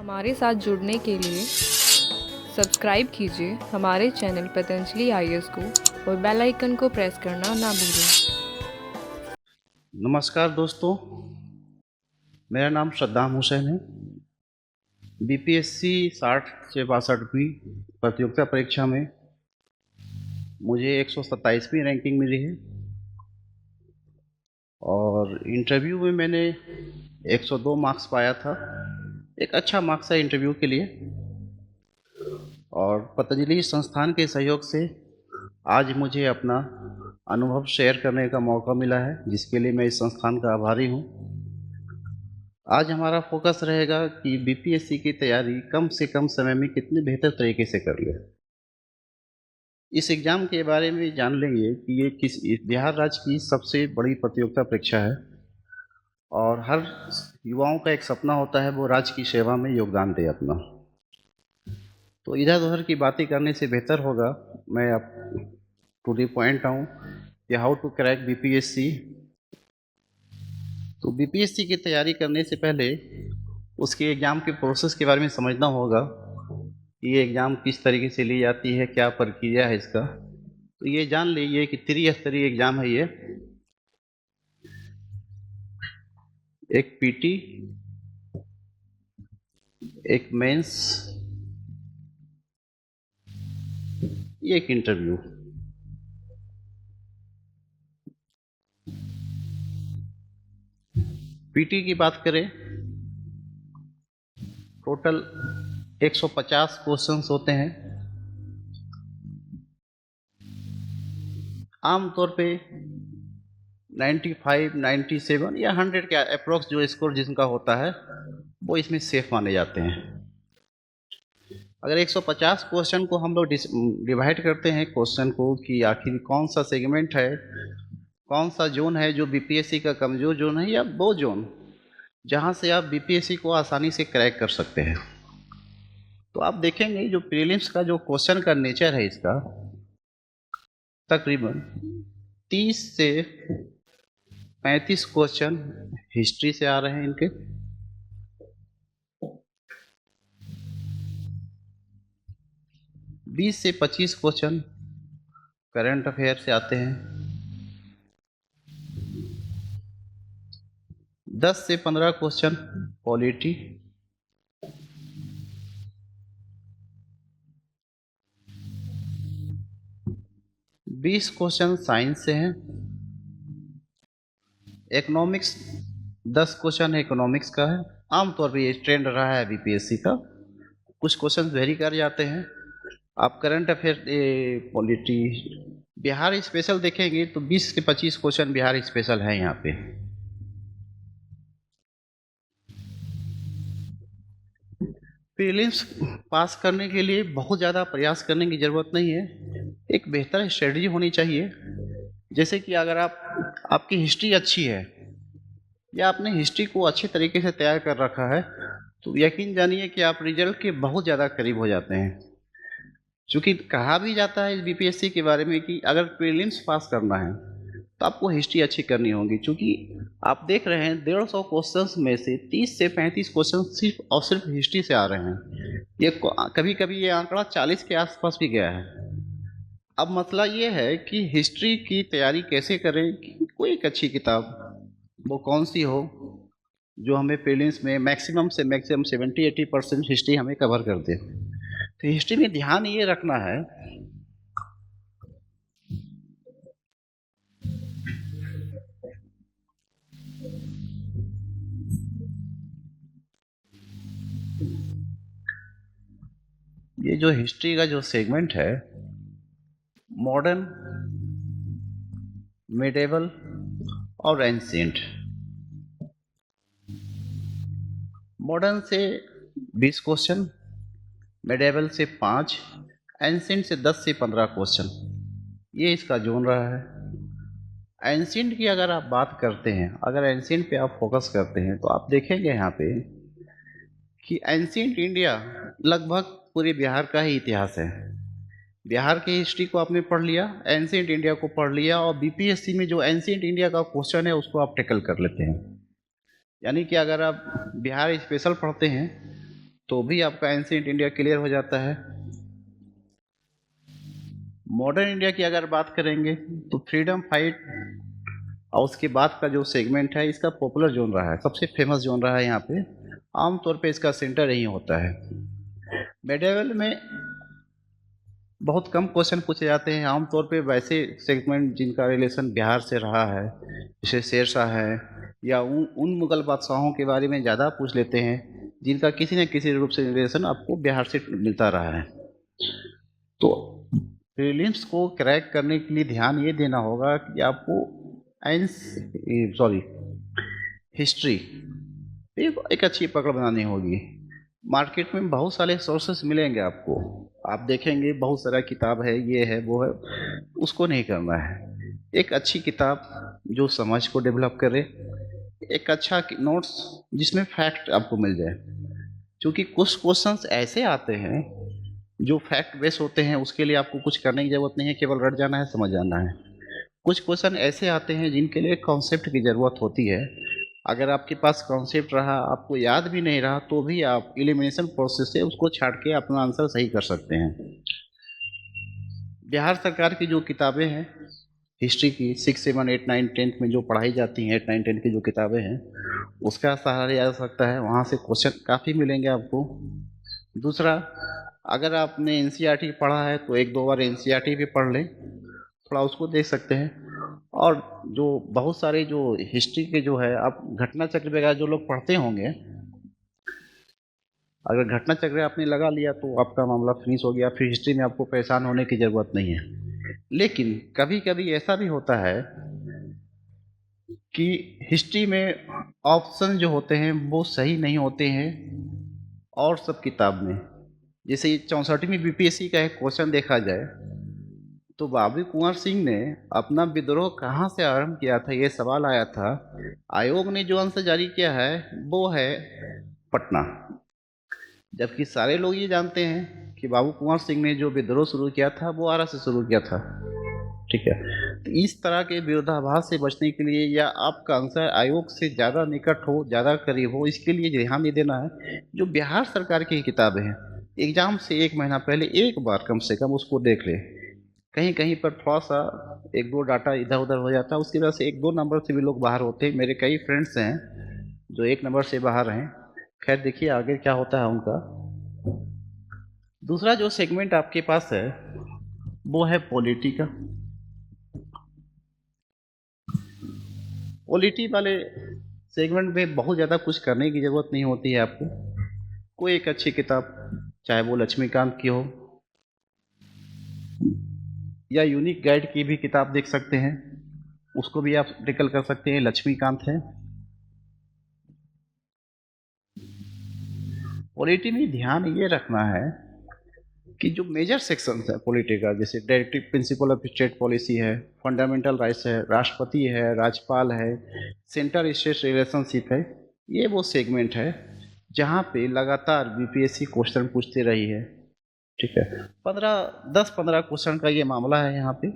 हमारे साथ जुड़ने के लिए सब्सक्राइब कीजिए हमारे चैनल पतंजलि आईएएस को और बेल आइकन को प्रेस करना ना भूलें। नमस्कार दोस्तों, मेरा नाम सद्दाम हुसैन है। बीपीएससी 60 से 62वीं प्रतियोगिता परीक्षा में मुझे 127वीं रैंकिंग मिली है और इंटरव्यू में मैंने 102 मार्क्स पाया था। एक अच्छा मार्क्स है इंटरव्यू के लिए। और पतंजलि संस्थान के सहयोग से आज मुझे अपना अनुभव शेयर करने का मौका मिला है, जिसके लिए मैं इस संस्थान का आभारी हूँ। आज हमारा फोकस रहेगा कि बीपीएससी की तैयारी कम से कम समय में कितने बेहतर तरीके से कर ले। इस एग्ज़ाम के बारे में जान लेंगे कि ये बिहार राज्य की सबसे बड़ी प्रतियोगिता परीक्षा है और हर युवाओं का एक सपना होता है वो राज्य की सेवा में योगदान दे अपना। तो इधर उधर की बातें करने से बेहतर होगा मैं अब टू द पॉइंट आऊँ कि हाउ टू क्रैक बीपीएससी। तो बीपीएससी की तैयारी करने से पहले उसके एग्ज़ाम के प्रोसेस के बारे में समझना होगा कि ये एग्ज़ाम किस तरीके से ली जाती है, क्या प्रक्रिया है इसका। तो ये जान लीजिए कि त्रिस्तरीय एग्ज़ाम है ये। एक पीटी, एक मेंस, एक इंटरव्यू। पीटी की बात करें, टोटल 150 क्वेश्चंस होते हैं। आमतौर पे 95, 97 या 100 के अप्रोक्स जो स्कोर जिनका होता है वो इसमें सेफ माने जाते हैं। अगर 150 क्वेश्चन को हम लोग डिवाइड करते हैं क्वेश्चन को कि आखिर कौन सा सेगमेंट है, कौन सा जोन है जो बीपीएससी का कमजोर जोन है, या वो जोन जहां से आप बीपीएससी को आसानी से क्रैक कर सकते हैं। तो आप देखेंगे जो प्रीलिम्स का जो क्वेश्चन का नेचर है इसका तकरीबन 30 से 35 क्वेश्चन हिस्ट्री से आ रहे हैं इनके। 20 से 25 क्वेश्चन करंट अफेयर से आते हैं। 10 से 15 क्वेश्चन पॉलिटी। 20 क्वेश्चन साइंस से हैं। इकोनॉमिक्स 10 क्वेश्चन इकोनॉमिक्स का है। आमतौर पर ये ट्रेंड रहा है बीपीएससी का। कुछ क्वेश्चन वेरी कर जाते हैं। आप current affair, polity, Bihar special देखेंगे तो 20 से 25 क्वेश्चन बिहार स्पेशल है यहाँ पे। प्रीलिम्स पास करने के लिए बहुत ज़्यादा प्रयास करने की ज़रूरत नहीं है। एक बेहतर स्ट्रेटजी होनी चाहिए। जैसे कि अगर आपकी हिस्ट्री अच्छी है या आपने हिस्ट्री को अच्छे तरीके से तैयार कर रखा है तो यकीन जानिए कि आप रिजल्ट के बहुत ज़्यादा करीब हो जाते हैं। चूँकि कहा भी जाता है इस बीपीएससी के बारे में कि अगर प्रीलिम्स पास करना है तो आपको हिस्ट्री अच्छी करनी होगी। चूँकि आप देख रहे हैं 150 क्वेश्चंस में से 30 से 35 क्वेश्चन सिर्फ और सिर्फ हिस्ट्री से आ रहे हैं। ये कभी कभी ये आंकड़ा 40 के आसपास भी गया है। अब मसला ये है कि हिस्ट्री की तैयारी कैसे करें कि कोई एक अच्छी किताब वो कौन सी हो जो हमें प्रीलिम्स में मैक्सिमम से मैक्सिमम 70-80% हिस्ट्री हमें कवर कर दे। तो हिस्ट्री में ध्यान ये रखना है ये जो हिस्ट्री का जो सेगमेंट है मॉडर्न, मिडेवल और एंशिएंट। मॉडर्न से 20 क्वेश्चन, मिडेवल से 5, एंशिएंट से 10 से 15 क्वेश्चन, ये इसका जोन रहा है। एंशिएंट की अगर आप बात करते हैं, अगर एंशिएंट पे आप फोकस करते हैं तो आप देखेंगे यहाँ पे कि एंशिएंट इंडिया लगभग पूरे बिहार का ही इतिहास है। बिहार की हिस्ट्री को आपने पढ़ लिया, एंशिएंट इंडिया को पढ़ लिया और बीपीएससी में जो एंशिएंट इंडिया का क्वेश्चन है उसको आप टैकल कर लेते हैं। यानी कि अगर आप बिहार स्पेशल पढ़ते हैं तो भी आपका एंशिएंट इंडिया क्लियर हो जाता है। मॉडर्न इंडिया की अगर बात करेंगे तो फ्रीडम फाइट और उसके बाद का जो सेगमेंट है इसका पॉपुलर जोन रहा है, सबसे फेमस जोन रहा है यहाँ पे। आमतौर पे इसका सेंटर यही होता है। मेडिएवल में बहुत कम क्वेश्चन पूछे जाते हैं, आमतौर पे वैसे सेगमेंट जिनका रिलेशन बिहार से रहा है, जैसे शेरशाह है, या उन मुगल बादशाहों के बारे में ज़्यादा पूछ लेते हैं जिनका किसी न किसी रूप से रिलेशन आपको बिहार से मिलता रहा है। तो प्रीलिम्स को क्रैक करने के लिए ध्यान ये देना होगा कि आपको हिस्ट्री एक अच्छी पकड़ बनानी होगी। मार्केट में बहुत सारे सोर्सेस मिलेंगे आपको, आप देखेंगे बहुत सारा किताब है, ये है वो है, उसको नहीं करना है। एक अच्छी किताब जो समझ को डेवलप करे, एक अच्छा नोट्स जिसमें फैक्ट आपको मिल जाए, क्योंकि कुछ क्वेश्चंस ऐसे आते हैं जो फैक्ट बेस होते हैं, उसके लिए आपको कुछ करने की ज़रूरत नहीं है, केवल रट जाना है, समझ जाना है। कुछ क्वेश्चन ऐसे आते हैं जिनके लिए कॉन्सेप्ट की ज़रूरत होती है। अगर आपके पास कॉन्सेप्ट रहा, आपको याद भी नहीं रहा, तो भी आप एलिमिनेशन प्रोसेस से उसको छाट के अपना आंसर सही कर सकते हैं। बिहार सरकार की जो किताबें हैं हिस्ट्री की 6, 7, 8, 9, 10 में जो पढ़ाई जाती हैं, 8, 9, 10 की जो किताबें हैं, उसका सहारा लिया जा सकता है, वहाँ से क्वेश्चन काफ़ी मिलेंगे आपको। दूसरा, अगर आपने एनसीईआरटी पढ़ा है तो एक दो बार एनसीईआरटी भी पढ़ लें, थोड़ा उसको देख सकते हैं। और जो बहुत सारे जो हिस्ट्री के जो है, आप घटना चक्र वगैरह जो लोग पढ़ते होंगे, अगर घटना चक्र आपने लगा लिया तो आपका मामला फिनिश हो गया, फिर हिस्ट्री में आपको परेशान होने की ज़रूरत नहीं है। लेकिन कभी कभी ऐसा भी होता है कि हिस्ट्री में ऑप्शन जो होते हैं वो सही नहीं होते हैं और सब किताब में। जैसे 64वीं बीपीएससी का एक क्वेश्चन देखा जाए तो बाबू कुंवर सिंह ने अपना विद्रोह कहाँ से आरंभ किया था, ये सवाल आया था। आयोग ने जो आंसर जारी किया है वो है पटना, जबकि सारे लोग ये जानते हैं कि बाबू कुंवर सिंह ने जो विद्रोह शुरू किया था वो आरा से शुरू किया था। ठीक है, तो इस तरह के विरोधाभास से बचने के लिए, या आपका आंसर आयोग से ज़्यादा निकट हो, ज़्यादा करीब हो, इसके लिए ध्यान ये देना है जो बिहार सरकार की किताबें हैं, एग्जाम से 1 महीना पहले एक बार कम से कम उसको देख ले। कहीं कहीं पर थोड़ा सा 1-2 डाटा इधर उधर हो जाता है, उसकी वजह से 1-2 नंबर से भी लोग बाहर होते हैं। मेरे कई फ्रेंड्स हैं जो 1 नंबर से बाहर हैं। खैर देखिए आगे क्या होता है उनका। दूसरा जो सेगमेंट आपके पास है वो है पॉलिटी का। पॉलिटी वाले सेगमेंट में बहुत ज़्यादा कुछ करने की ज़रूरत नहीं होती है आपको। कोई एक अच्छी किताब, चाहे वो लक्ष्मीकांत की हो या यूनिक गाइड की भी किताब देख सकते हैं, उसको भी आप टिकल कर सकते हैं, लक्ष्मीकांत है। पॉलिटी में ध्यान ये रखना है कि जो मेजर सेक्शंस है पॉलिटी का, जैसे directive principle of state policy है, फंडामेंटल राइट्स है, राष्ट्रपति है, राज्यपाल है, सेंटर स्टेट रिलेशनशिप है, ये वो सेगमेंट है जहाँ पे लगातार बीपीएससी क्वेश्चन पूछते रही है। ठीक है, 10-15 क्वेश्चन का ये मामला है, यहाँ पे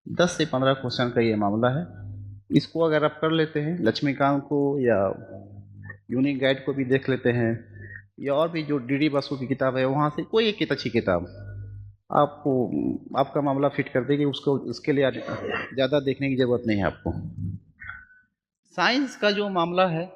10 से 15 क्वेश्चन का ये मामला है। इसको अगर आप कर लेते हैं, लक्ष्मीकांत को या यूनिक गाइड को भी देख लेते हैं, या और भी जो डीडी बसु की किताब है वहाँ से कोई एक अच्छी किताब आपको आपका मामला फिट कर देगी, उसको उसके लिए ज़्यादा देखने की ज़रूरत नहीं है आपको। साइंस का जो मामला है,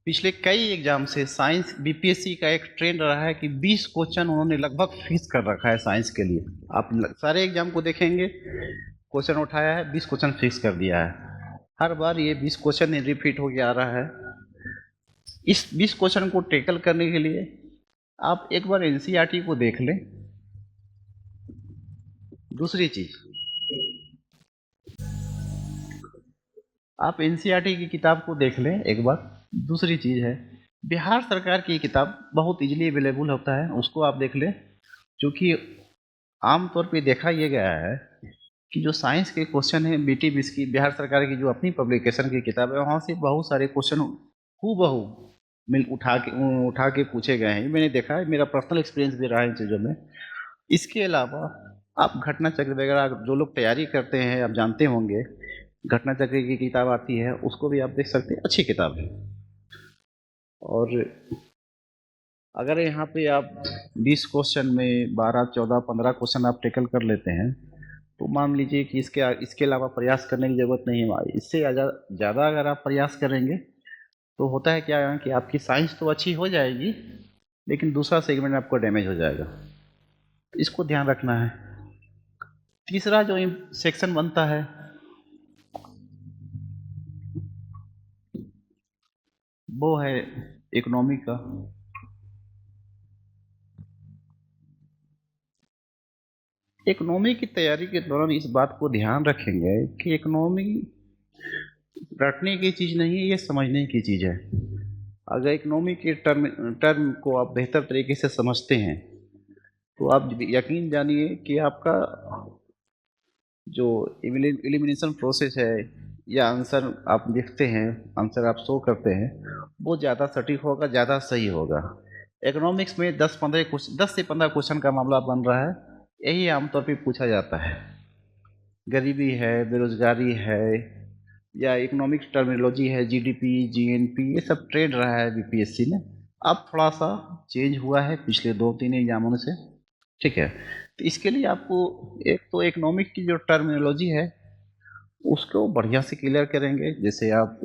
पिछले कई एग्जाम से साइंस बीपीएससी का एक ट्रेंड रहा है कि 20 क्वेश्चन उन्होंने लगभग फिक्स कर रखा है साइंस के लिए। आप सारे एग्जाम को देखेंगे, क्वेश्चन उठाया है, 20 क्वेश्चन फिक्स कर दिया है। हर बार ये 20 क्वेश्चन रिपीट हो आ रहा है। इस 20 क्वेश्चन को टैकल करने के लिए आप एक बार एनसीईआरटी को देख लें। दूसरी चीज, आप एनसीईआरटी की किताब को देख लें एक बार। दूसरी चीज़ है, बिहार सरकार की किताब बहुत इजीली अवेलेबल होता है, उसको आप देख लें। क्योंकि आमतौर पे देखा ये गया है कि जो साइंस के क्वेश्चन हैं, बीटी बिस की बिहार सरकार की जो अपनी पब्लिकेशन की किताब है, वहाँ से बहुत सारे क्वेश्चन हूबहू उठा के पूछे गए हैं। मैंने देखा है, मेरा पर्सनल एक्सपीरियंस भी रहा है इन चीज़ों में। इसके अलावा आप घटना चक्र वगैरह जो लोग तैयारी करते हैं, आप जानते होंगे, घटना चक्र की किताब आती है, उसको भी आप देख सकते हैं, अच्छी किताब है। और अगर यहाँ पे आप 20 क्वेश्चन में 12, 14, 15 क्वेश्चन आप टेकल कर लेते हैं, तो मान लीजिए कि इसके अलावा प्रयास करने की ज़रूरत नहीं है। इससे ज़्यादा अगर आप प्रयास करेंगे, तो होता है क्या कि आपकी साइंस तो अच्छी हो जाएगी, लेकिन दूसरा सेगमेंट आपको डैमेज हो जाएगा। इसको ध्यान रखना है। तीसरा जो सेक्शन बनता है, वो है इकोनॉमी का। इकोनॉमी की तैयारी के दौरान इस बात को ध्यान रखेंगे कि इकोनॉमी रटने की चीज़ नहीं है, ये समझने की चीज़ है। अगर इकोनॉमी के टर्म को आप बेहतर तरीके से समझते हैं, तो आप यकीन जानिए कि आपका जो एलिमिनेशन प्रोसेस है, या आंसर आप लिखते हैं, आंसर आप शो करते हैं, वो ज़्यादा सटीक होगा, ज़्यादा सही होगा। इकोनॉमिक्स में 10 से 15 क्वेश्चन का मामला बन रहा है, यही आमतौर पे पूछा जाता है। गरीबी है, बेरोजगारी है, या इकोनॉमिक टर्मिनोलॉजी है, जीडीपी, जीएनपी, ये सब ट्रेंड रहा है बीपीएससी में। अब थोड़ा सा चेंज हुआ है पिछले 2-3 एग्जामों से, ठीक है। तो इसके लिए आपको एक तो इकोनॉमिक की जो टर्मिनोलॉजी है, उसको बढ़िया से क्लियर करेंगे। जैसे आप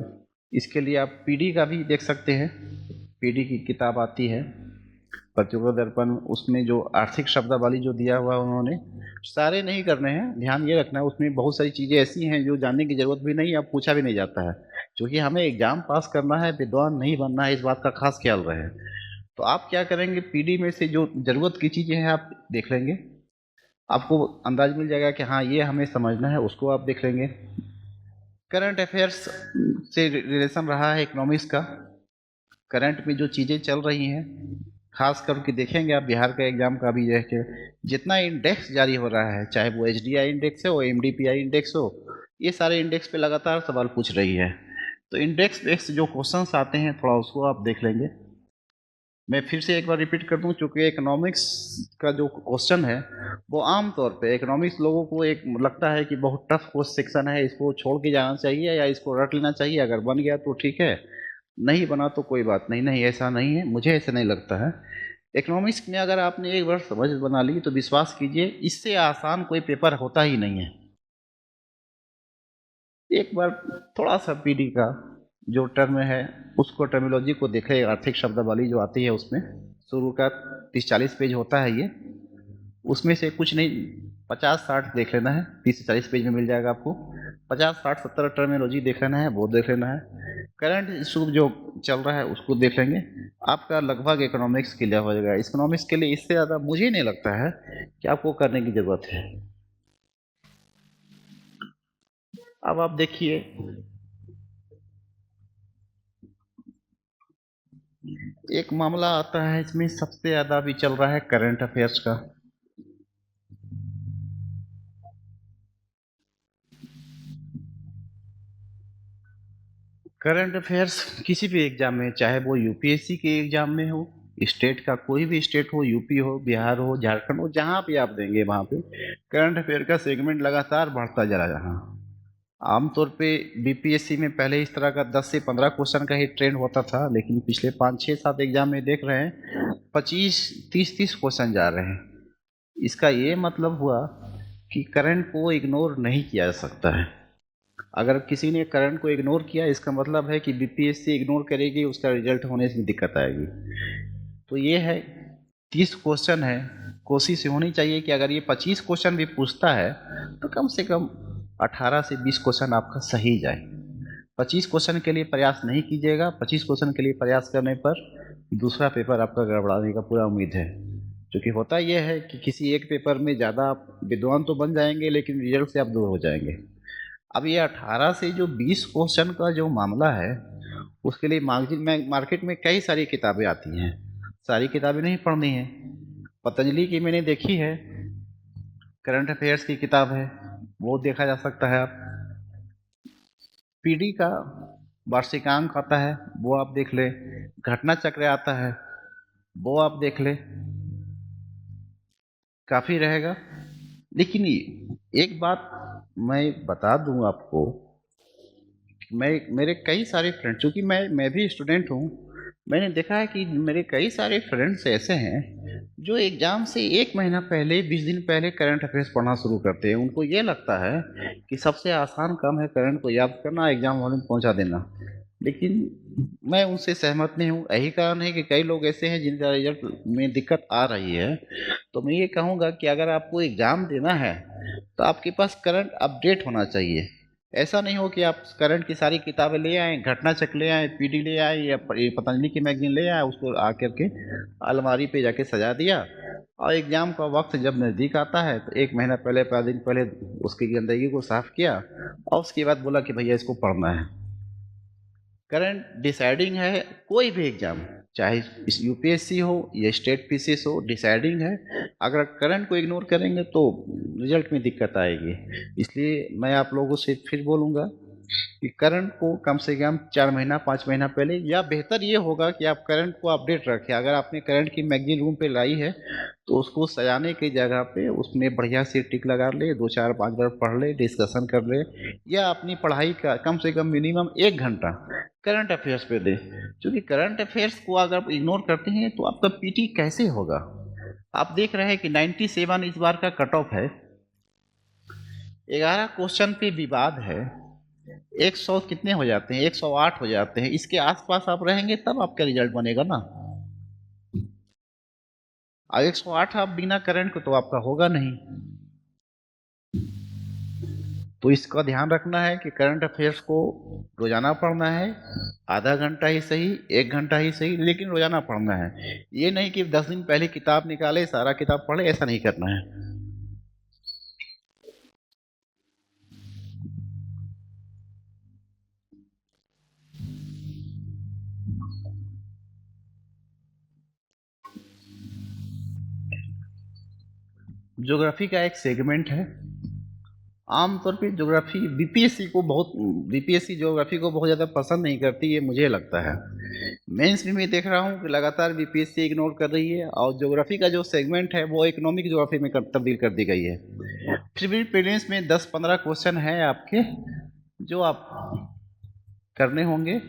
इसके लिए आप पीडी का भी देख सकते हैं। पीडी की किताब आती है, प्रतियोगिता दर्पण, उसमें जो आर्थिक शब्दावली जो दिया हुआ उन्होंने, सारे नहीं करने हैं, ध्यान ये रखना है, उसमें बहुत सारी चीज़ें ऐसी हैं जो जानने की ज़रूरत भी नहीं है, अब पूछा भी नहीं जाता है। क्योंकि हमें एग्जाम पास करना है, विद्वान नहीं बनना है, इस बात का खास ख्याल रहे। तो आप क्या करेंगे, पीडी में से जो ज़रूरत की चीज़ें हैं आप देख लेंगे, आपको अंदाज मिल जाएगा कि हाँ ये हमें समझना है, उसको आप देख लेंगे। करंट अफेयर्स से रिलेशन रहा है इकोनॉमिक्स का। करंट में जो चीज़ें चल रही हैं, खास करके देखेंगे आप बिहार का एग्जाम का भी, है कि जितना इंडेक्स जारी हो रहा है, चाहे वो एचडीआई इंडेक्स हो, एमडीपीआई इंडेक्स हो, ये सारे इंडेक्स पे लगातार सवाल पूछ रही है। तो इंडेक्स बेस्ड जो क्वेश्चंस आते हैं, थोड़ा उसको आप देख लेंगे। मैं फिर से एक बार रिपीट कर दूं, चूंकि इकोनॉमिक्स का जो क्वेश्चन है, वो आम तौर पे इकोनॉमिक्स लोगों को एक लगता है कि बहुत टफ सेक्शन है, इसको छोड़ के जाना चाहिए या इसको रट लेना चाहिए, अगर बन गया तो ठीक है, नहीं बना तो कोई बात नहीं। नहीं, ऐसा नहीं है, मुझे ऐसा नहीं लगता है। इकोनॉमिक्स में अगर आपने एक बार समझ बना ली, तो विश्वास कीजिए, इससे आसान कोई पेपर होता ही नहीं है। एक बार थोड़ा सा पीडी का जो टर्म है, उसको टर्मिनोलॉजी को देखें, आर्थिक शब्दावली जो आती है उसमें, शुरू का 30-40 पेज होता है ये, उसमें से कुछ नहीं, 50-60 देख लेना है, 30 से 40 पेज में मिल जाएगा आपको। 50-60-70 टर्मिनोलॉजी देख लेना है, वो देख लेना है। करंट इशू जो चल रहा है उसको देख लेंगे, आपका लगभग इकोनॉमिक्स क्लियर हो जाएगा। इकोनॉमिक्स के लिए इससे ज़्यादा मुझे नहीं लगता है कि आपको करने की ज़रूरत है। अब आप देखिए, एक मामला आता है इसमें सबसे ज़्यादा अभी चल रहा है करंट अफेयर्स का। करंट अफेयर्स किसी भी एग्जाम में, चाहे वो यूपीएससी के एग्जाम में हो, स्टेट का कोई भी स्टेट हो, यूपी हो, बिहार हो, झारखंड हो, जहाँ भी आप देंगे वहाँ पे करंट अफेयर का सेगमेंट लगातार बढ़ता जा रहा है। आमतौर पे बीपीएससी में पहले इस तरह का 10 से 15 क्वेश्चन का ही ट्रेंड होता था, लेकिन पिछले 5-6-7 एग्जाम में देख रहे हैं 25-30 क्वेश्चन जा रहे हैं। इसका ये मतलब हुआ कि करंट को इग्नोर नहीं किया जा सकता है। अगर किसी ने करंट को इग्नोर किया, इसका मतलब है कि बीपीएससी इग्नोर करेगी, उसका रिजल्ट होने से दिक्कत आएगी। तो ये है, 30 क्वेश्चन है, कोशिश होनी चाहिए कि अगर ये 25 क्वेश्चन भी पूछता है, तो कम से कम 18 से 20 क्वेश्चन आपका सही जाए। 25 क्वेश्चन के लिए प्रयास नहीं कीजिएगा, 25 क्वेश्चन के लिए प्रयास करने पर दूसरा पेपर आपका गड़बड़ाने का पूरा उम्मीद है। क्योंकि होता यह है कि किसी एक पेपर में ज़्यादा आप विद्वान तो बन जाएंगे, लेकिन रिजल्ट से आप दूर हो जाएंगे। अब ये 18 से जो 20 क्वेश्चन का जो मामला है, उसके लिए मार्केट में कई सारी किताबें आती हैं, सारी किताबें नहीं पढ़नी है। पतंजलि की मैंने देखी है, करंट अफेयर्स की किताब है, वो देखा जा सकता है। आप पीडी का वार्षिकांक आता है, वो आप देख ले। घटना चक्र आता है, वो आप देख ले। काफ़ी रहेगा। लेकिन एक बात मैं बता दूं आपको, मैं मेरे कई सारे फ्रेंड, चूंकि मैं भी स्टूडेंट हूँ, मैंने देखा है कि मेरे कई सारे फ्रेंड्स ऐसे हैं जो एग्ज़ाम से 1 महीना पहले, 20 दिन पहले करंट अफेयर्स पढ़ना शुरू करते हैं। उनको ये लगता है कि सबसे आसान काम है करंट को याद करना, एग्ज़ाम हॉल में पहुंचा देना। लेकिन मैं उनसे सहमत नहीं हूँ। यही कारण है कि कई लोग ऐसे हैं जिनका रिजल्ट में दिक्कत आ रही है। तो मैं ये कहूँगा कि अगर आपको एग्ज़ाम देना है तो आपके पास करंट अपडेट होना चाहिए। ऐसा नहीं हो कि आप करंट की सारी किताबें ले आएँ, घटना चक्र ले आएँ, पीडी ले आएँ या ये पतंजलि की मैगज़ीन ले आएँ, उसको आकर के अलमारी पे जाके सजा दिया, और एग्ज़ाम का वक्त जब नज़दीक आता है तो 1 महीना पहले, 5 दिन पहले उसकी गंदगी को साफ किया और उसके बाद बोला कि भैया इसको पढ़ना है। करंट डिसाइडिंग है, कोई भी एग्जाम, चाहे इस यूपीएससी हो या स्टेट पीसीएस हो, डिसाइडिंग है। अगर करंट को इग्नोर करेंगे तो रिजल्ट में दिक्कत आएगी। इसलिए मैं आप लोगों से फिर बोलूँगा कि करंट को कम से कम 4 महीना, 5 महीना पहले, या बेहतर ये होगा कि आप करंट को अपडेट रखें। अगर आपने करंट की मैगजीन रूम पे लाई है तो उसको सजाने की जगह पे उसमें बढ़िया से टिक लगा ले, 2 4 5 बार पढ़ ले, डिस्कशन कर ले, या अपनी पढ़ाई का कम से कम मिनिमम 1 घंटा करंट अफेयर्स पे दे। क्योंकि करंट अफेयर्स को अगर आप इग्नोर करते हैं तो आपका पीटी कैसे होगा। आप देख रहे हैं कि 97 इस बार का कट ऑफ है, 11 क्वेश्चन पे विवाद है, 100 कितने हो जाते हैं, 108 हो जाते हैं। इसके आसपास आप रहेंगे तब आपका रिजल्ट बनेगा ना। और 108 आप बिना करंट को तो आपका होगा नहीं। तो इसका ध्यान रखना है कि करंट अफेयर्स को रोजाना पढ़ना है, आधा घंटा ही सही, 1 घंटा ही सही, लेकिन रोजाना पढ़ना है। ये नहीं कि 10 दिन पहले किताब निकाले, सारा किताब पढ़े, ऐसा नहीं करना है। ज्योग्राफी का एक सेगमेंट है। आमतौर पे ज्योग्राफी बीपीएससी ज्योग्राफी को बहुत ज़्यादा पसंद नहीं करती, ये मुझे लगता है। मेंस में मैं देख रहा हूँ कि लगातार बीपीएससी इग्नोर कर रही है, और ज्योग्राफी का जो सेगमेंट है वो इकोनॉमिक ज्योग्राफी में तब्दील कर दी गई है। फिर भी प्रीलिम्स में 10-15 क्वेश्चन है आपके जो आप करने होंगे।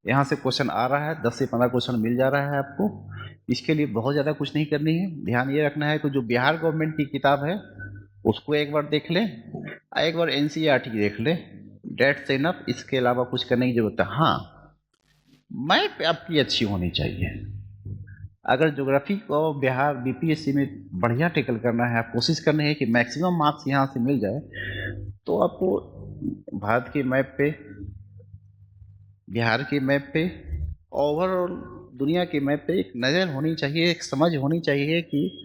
यहाँ से क्वेश्चन आ रहा है, 10 से 15 क्वेश्चन मिल जा रहा है आपको। इसके लिए बहुत ज़्यादा कुछ नहीं करनी है। ध्यान ये रखना है कि जो बिहार गवर्नमेंट की किताब है उसको एक बार देख ले, एक बार एनसीईआरटी देख ले, डेट्स इनफ। इसके अलावा कुछ करने की जरूरत है। हाँ, मैप आपकी अच्छी होनी चाहिए। अगर ज्योग्राफी को बिहार बीपीएससी में बढ़िया टेकल करना है, आप कोशिश करनी है कि मैक्सिमम मार्क्स यहाँ से मिल जाए, तो आपको भारत के मैप पे, बिहार के मैप पे, ओवरऑल दुनिया के मैप पे एक नज़र होनी चाहिए, एक समझ होनी चाहिए कि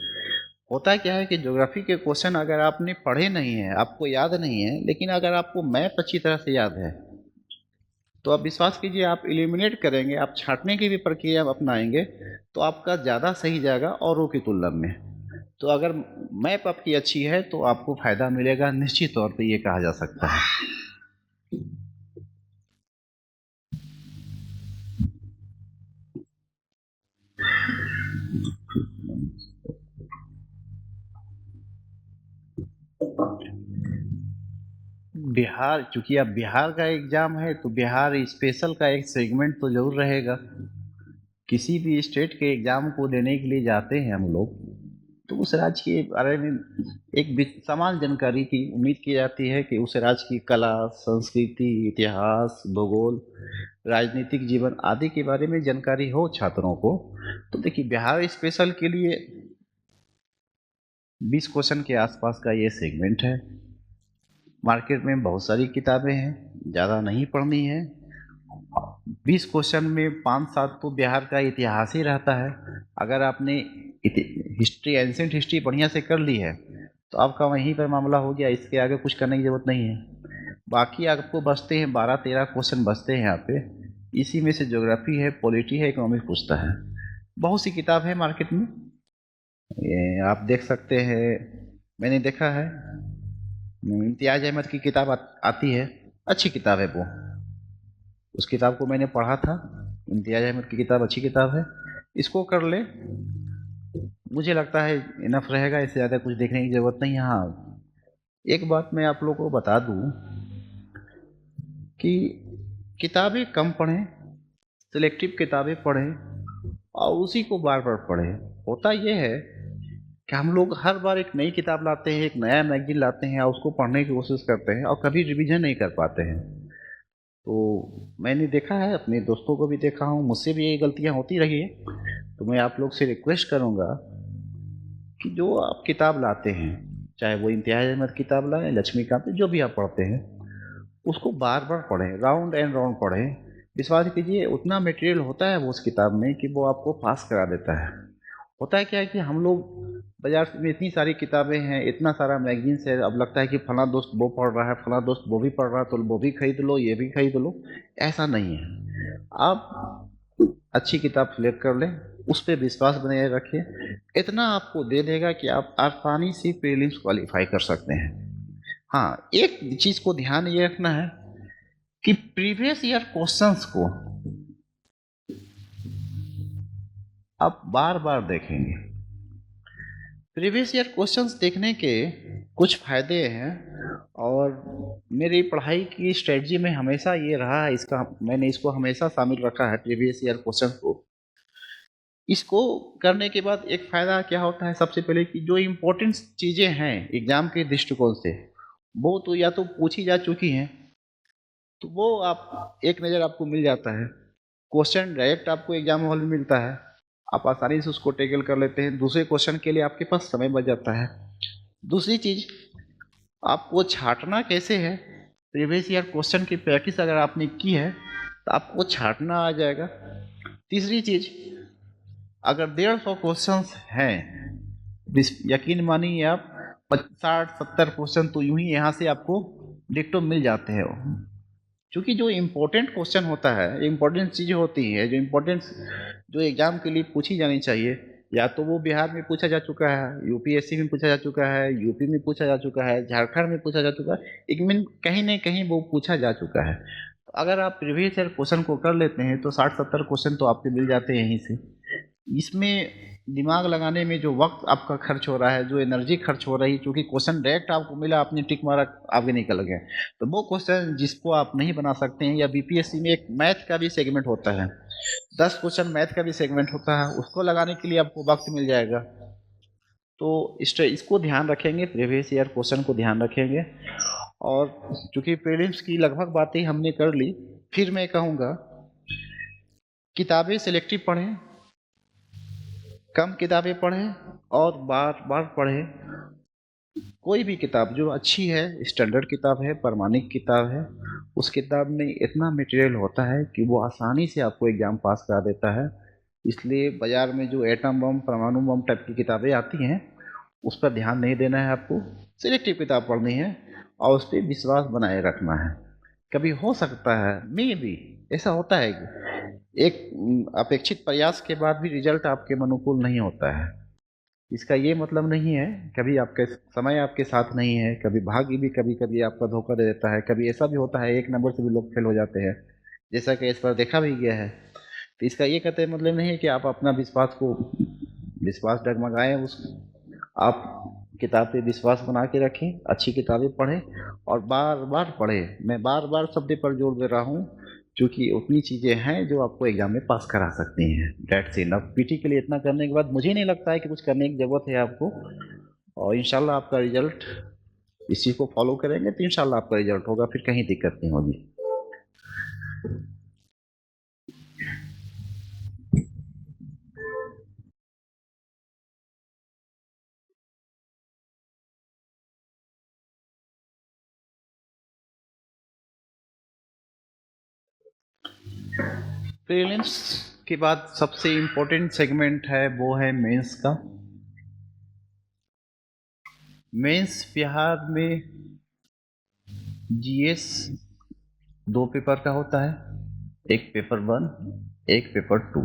होता क्या है कि ज्योग्राफी के क्वेश्चन अगर आपने पढ़े नहीं है, आपको याद नहीं है, लेकिन अगर आपको मैप अच्छी तरह से याद है तो आप विश्वास कीजिए, आप एलिमिनेट करेंगे, आप छांटने की भी प्रक्रिया अपनाएंगे तो आपका ज़्यादा सही जाएगा औरों की तुलना में। तो अगर मैप आपकी अच्छी है तो आपको फायदा मिलेगा, निश्चित तौर पे ये कहा जा सकता है। बिहार, चूंकि अब बिहार का एग्जाम है तो बिहार स्पेशल का एक सेगमेंट तो जरूर रहेगा। किसी भी स्टेट के एग्जाम को देने के लिए जाते हैं हम लोग, तो उस राज्य के बारे में एक समान जानकारी की उम्मीद की जाती है कि उस राज्य की कला, संस्कृति, इतिहास, भूगोल, राजनीतिक जीवन आदि के बारे में जानकारी हो छात्रों को। तो देखिए, बिहार स्पेशल के लिए 20 क्वेश्चन के आसपास का ये सेगमेंट है। मार्केट में बहुत सारी किताबें हैं, ज़्यादा नहीं पढ़नी है। 20 क्वेश्चन में 5-7 तो बिहार का इतिहास ही रहता है। अगर आपने हिस्ट्री, एंशिएंट हिस्ट्री बढ़िया से कर ली है तो आपका वहीं पर मामला हो गया, इसके आगे कुछ करने की ज़रूरत नहीं है। बाकी आपको बचते हैं 12-13 क्वेश्चन बचते हैं यहाँ पे। इसी में से ज्योग्राफी है, पॉलिटी है, इकोनॉमिक पूछता है। बहुत सी किताब है मार्केट में, ये आप देख सकते हैं। मैंने देखा है, इम्तियाज अहमद की किताब आती है, अच्छी किताब है वो। उस किताब को मैंने पढ़ा था। इम्तियाज अहमद की किताब अच्छी किताब है, इसको कर ले। मुझे लगता है इनफ रहेगा, इससे ज़्यादा कुछ देखने की ज़रूरत नहीं है। हाँ, एक बात मैं आप लोगों को बता दूँ कि किताबें कम पढ़ें, सिलेक्टिव किताबें पढ़ें और उसी को बार-बार पढ़ें। होता ये है कि हम लोग हर बार एक नई किताब लाते हैं, एक नया मैगज़ीन लाते हैं और उसको पढ़ने की कोशिश करते हैं और कभी रिवीजन नहीं कर पाते हैं। तो मैंने देखा है, अपने दोस्तों को भी देखा हूँ, मुझसे भी ये गलतियाँ होती रही है। तो मैं आप लोग से रिक्वेस्ट करूँगा कि जो आप किताब लाते हैं, चाहे वो इम्तियाज़ अहमद किताब लाएँ, लक्ष्मीकांत, जो भी आप पढ़ते हैं, उसको बार-बार पढ़ें, राउंड एंड राउंड पढ़ें। विश्वास कीजिए उतना मटेरियल होता है वो उस किताब में कि वो आपको पास करा देता है। होता है क्या है कि हम लोग बाज़ार में इतनी सारी किताबें हैं, इतना सारा मैगज़ीन्स है, अब लगता है कि फलाँ दोस्त वो पढ़ रहा है, फलाँ दोस्त वो भी पढ़ रहा है, तो वो भी खरीद लो, ये भी खरीद लो। ऐसा नहीं है। आप अच्छी किताब सेलेक्ट कर लें, उस पे विश्वास बनाए रखिए। इतना आपको दे देगा कि आप आसानी से प्रीलिम्स क्वालीफाई कर सकते हैं। हाँ, एक चीज़ को ध्यान ये रखना है कि प्रीवियस ईयर क्वेश्चंस को आप बार-बार देखेंगे। प्रीवियस ईयर क्वेश्चंस देखने के कुछ फ़ायदे हैं और मेरी पढ़ाई की स्ट्रेटजी में हमेशा ये रहा है, इसका मैंने इसको हमेशा शामिल रखा है प्रीवियस ईयर क्वेश्चंस को। इसको करने के बाद एक फ़ायदा क्या होता है, सबसे पहले कि जो इम्पोर्टेंट चीज़ें हैं एग्ज़ाम के दृष्टिकोण से, वो तो या तो पूछी जा चुकी हैं, तो वो आप एक नज़र आपको मिल जाता है। क्वेश्चन डायरेक्ट आपको एग्जाम हॉल में मिलता है, आप आसानी से उसको टैकल कर लेते हैं। दूसरे क्वेश्चन के लिए आपके पास समय बच जाता है। दूसरी चीज़, आपको छाँटना कैसे है, प्रीवियस ईयर क्वेश्चन की प्रैक्टिस अगर आपने की है तो आपको छाँटना आ जाएगा। तीसरी चीज़, अगर 150 क्वेश्चंस हैं, यकीन मानिए आप 60-70 क्वेश्चन तो यूं ही यहाँ से आपको डिक्टो मिल जाते हैं। क्योंकि जो इम्पोर्टेंट क्वेश्चन होता है, इम्पोर्टेंट चीज़ें होती हैं, जो इम्पोर्टेंट जो एग्ज़ाम के लिए पूछी जानी चाहिए, या तो वो बिहार में पूछा जा चुका है, यूपीएससी में पूछा जा चुका है, यूपी में पूछा जा चुका है, झारखंड में पूछा जा चुका है, एक मीन कहीं न कहीं वो पूछा जा चुका है। तो अगर आप प्रीवियस ईयर क्वेश्चन को कर लेते हैं तो 60-70 क्वेश्चन तो आपके मिल जाते हैं यहीं से। इसमें दिमाग लगाने में जो वक्त आपका खर्च हो रहा है, जो एनर्जी खर्च हो रही है, क्योंकि क्वेश्चन डायरेक्ट आपको मिला, आपने टिक मारा, आगे निकल गए, तो वो क्वेश्चन जिसको आप नहीं बना सकते हैं, या बीपीएससी में एक मैथ का भी सेगमेंट होता है, 10 क्वेश्चन मैथ का भी सेगमेंट होता है, उसको लगाने के लिए आपको वक्त मिल जाएगा। तो इसको ध्यान रखेंगे, प्रीवियस ईयर क्वेश्चन को ध्यान रखेंगे। और चूंकि प्रीलिम्स की लगभग बातें हमने कर ली, फिर मैं कहूँगा किताबें सिलेक्टिव पढ़ें, कम किताबें पढ़ें और बार बार पढ़ें। कोई भी किताब जो अच्छी है, स्टैंडर्ड किताब है, प्रमाणिक किताब है, उस किताब में इतना मटेरियल होता है कि वो आसानी से आपको एग्ज़ाम पास करा देता है। इसलिए बाज़ार में जो एटम बम, परमाणु बम टाइप की किताबें आती हैं, उस पर ध्यान नहीं देना है आपको। सिलेक्टिव किताब पढ़नी है और उस पर विश्वास बनाए रखना है। कभी हो सकता है, मे बी ऐसा होता है कि एक अपेक्षित प्रयास के बाद भी रिजल्ट आपके अनुकूल नहीं होता है। इसका ये मतलब नहीं है, कभी आपके समय आपके साथ नहीं है, कभी भाग्य भी कभी कभी आपका धोखा दे देता है, कभी ऐसा भी होता है 1 नंबर से भी लोग फेल हो जाते हैं, जैसा कि इस पर देखा भी गया है। तो इसका ये कहते मतलब नहीं है कि आप अपना विश्वास डगमगाएं। उस आप किताब पे विश्वास बना के रखें, अच्छी किताबें पढ़ें और बार बार पढ़ें। मैं बार बार शब्द पर जोर दे रहा हूँ क्योंकि उतनी चीज़ें हैं जो आपको एग्जाम में पास करा सकती हैं। Dates enough. पीटी के लिए इतना करने के बाद मुझे नहीं लगता है कि कुछ करने की ज़रूरत है आपको, और इंशाल्लाह आपका रिजल्ट, इस चीज़ को फॉलो करेंगे तो इंशाल्लाह आपका रिजल्ट होगा, फिर कहीं दिक्कत नहीं होगी। प्रीलिम्स के बाद सबसे इम्पोर्टेंट सेगमेंट है वो है मेंस का। मेंस बिहार में जीएस 2 पेपर का होता है, एक पेपर 1, एक पेपर 2।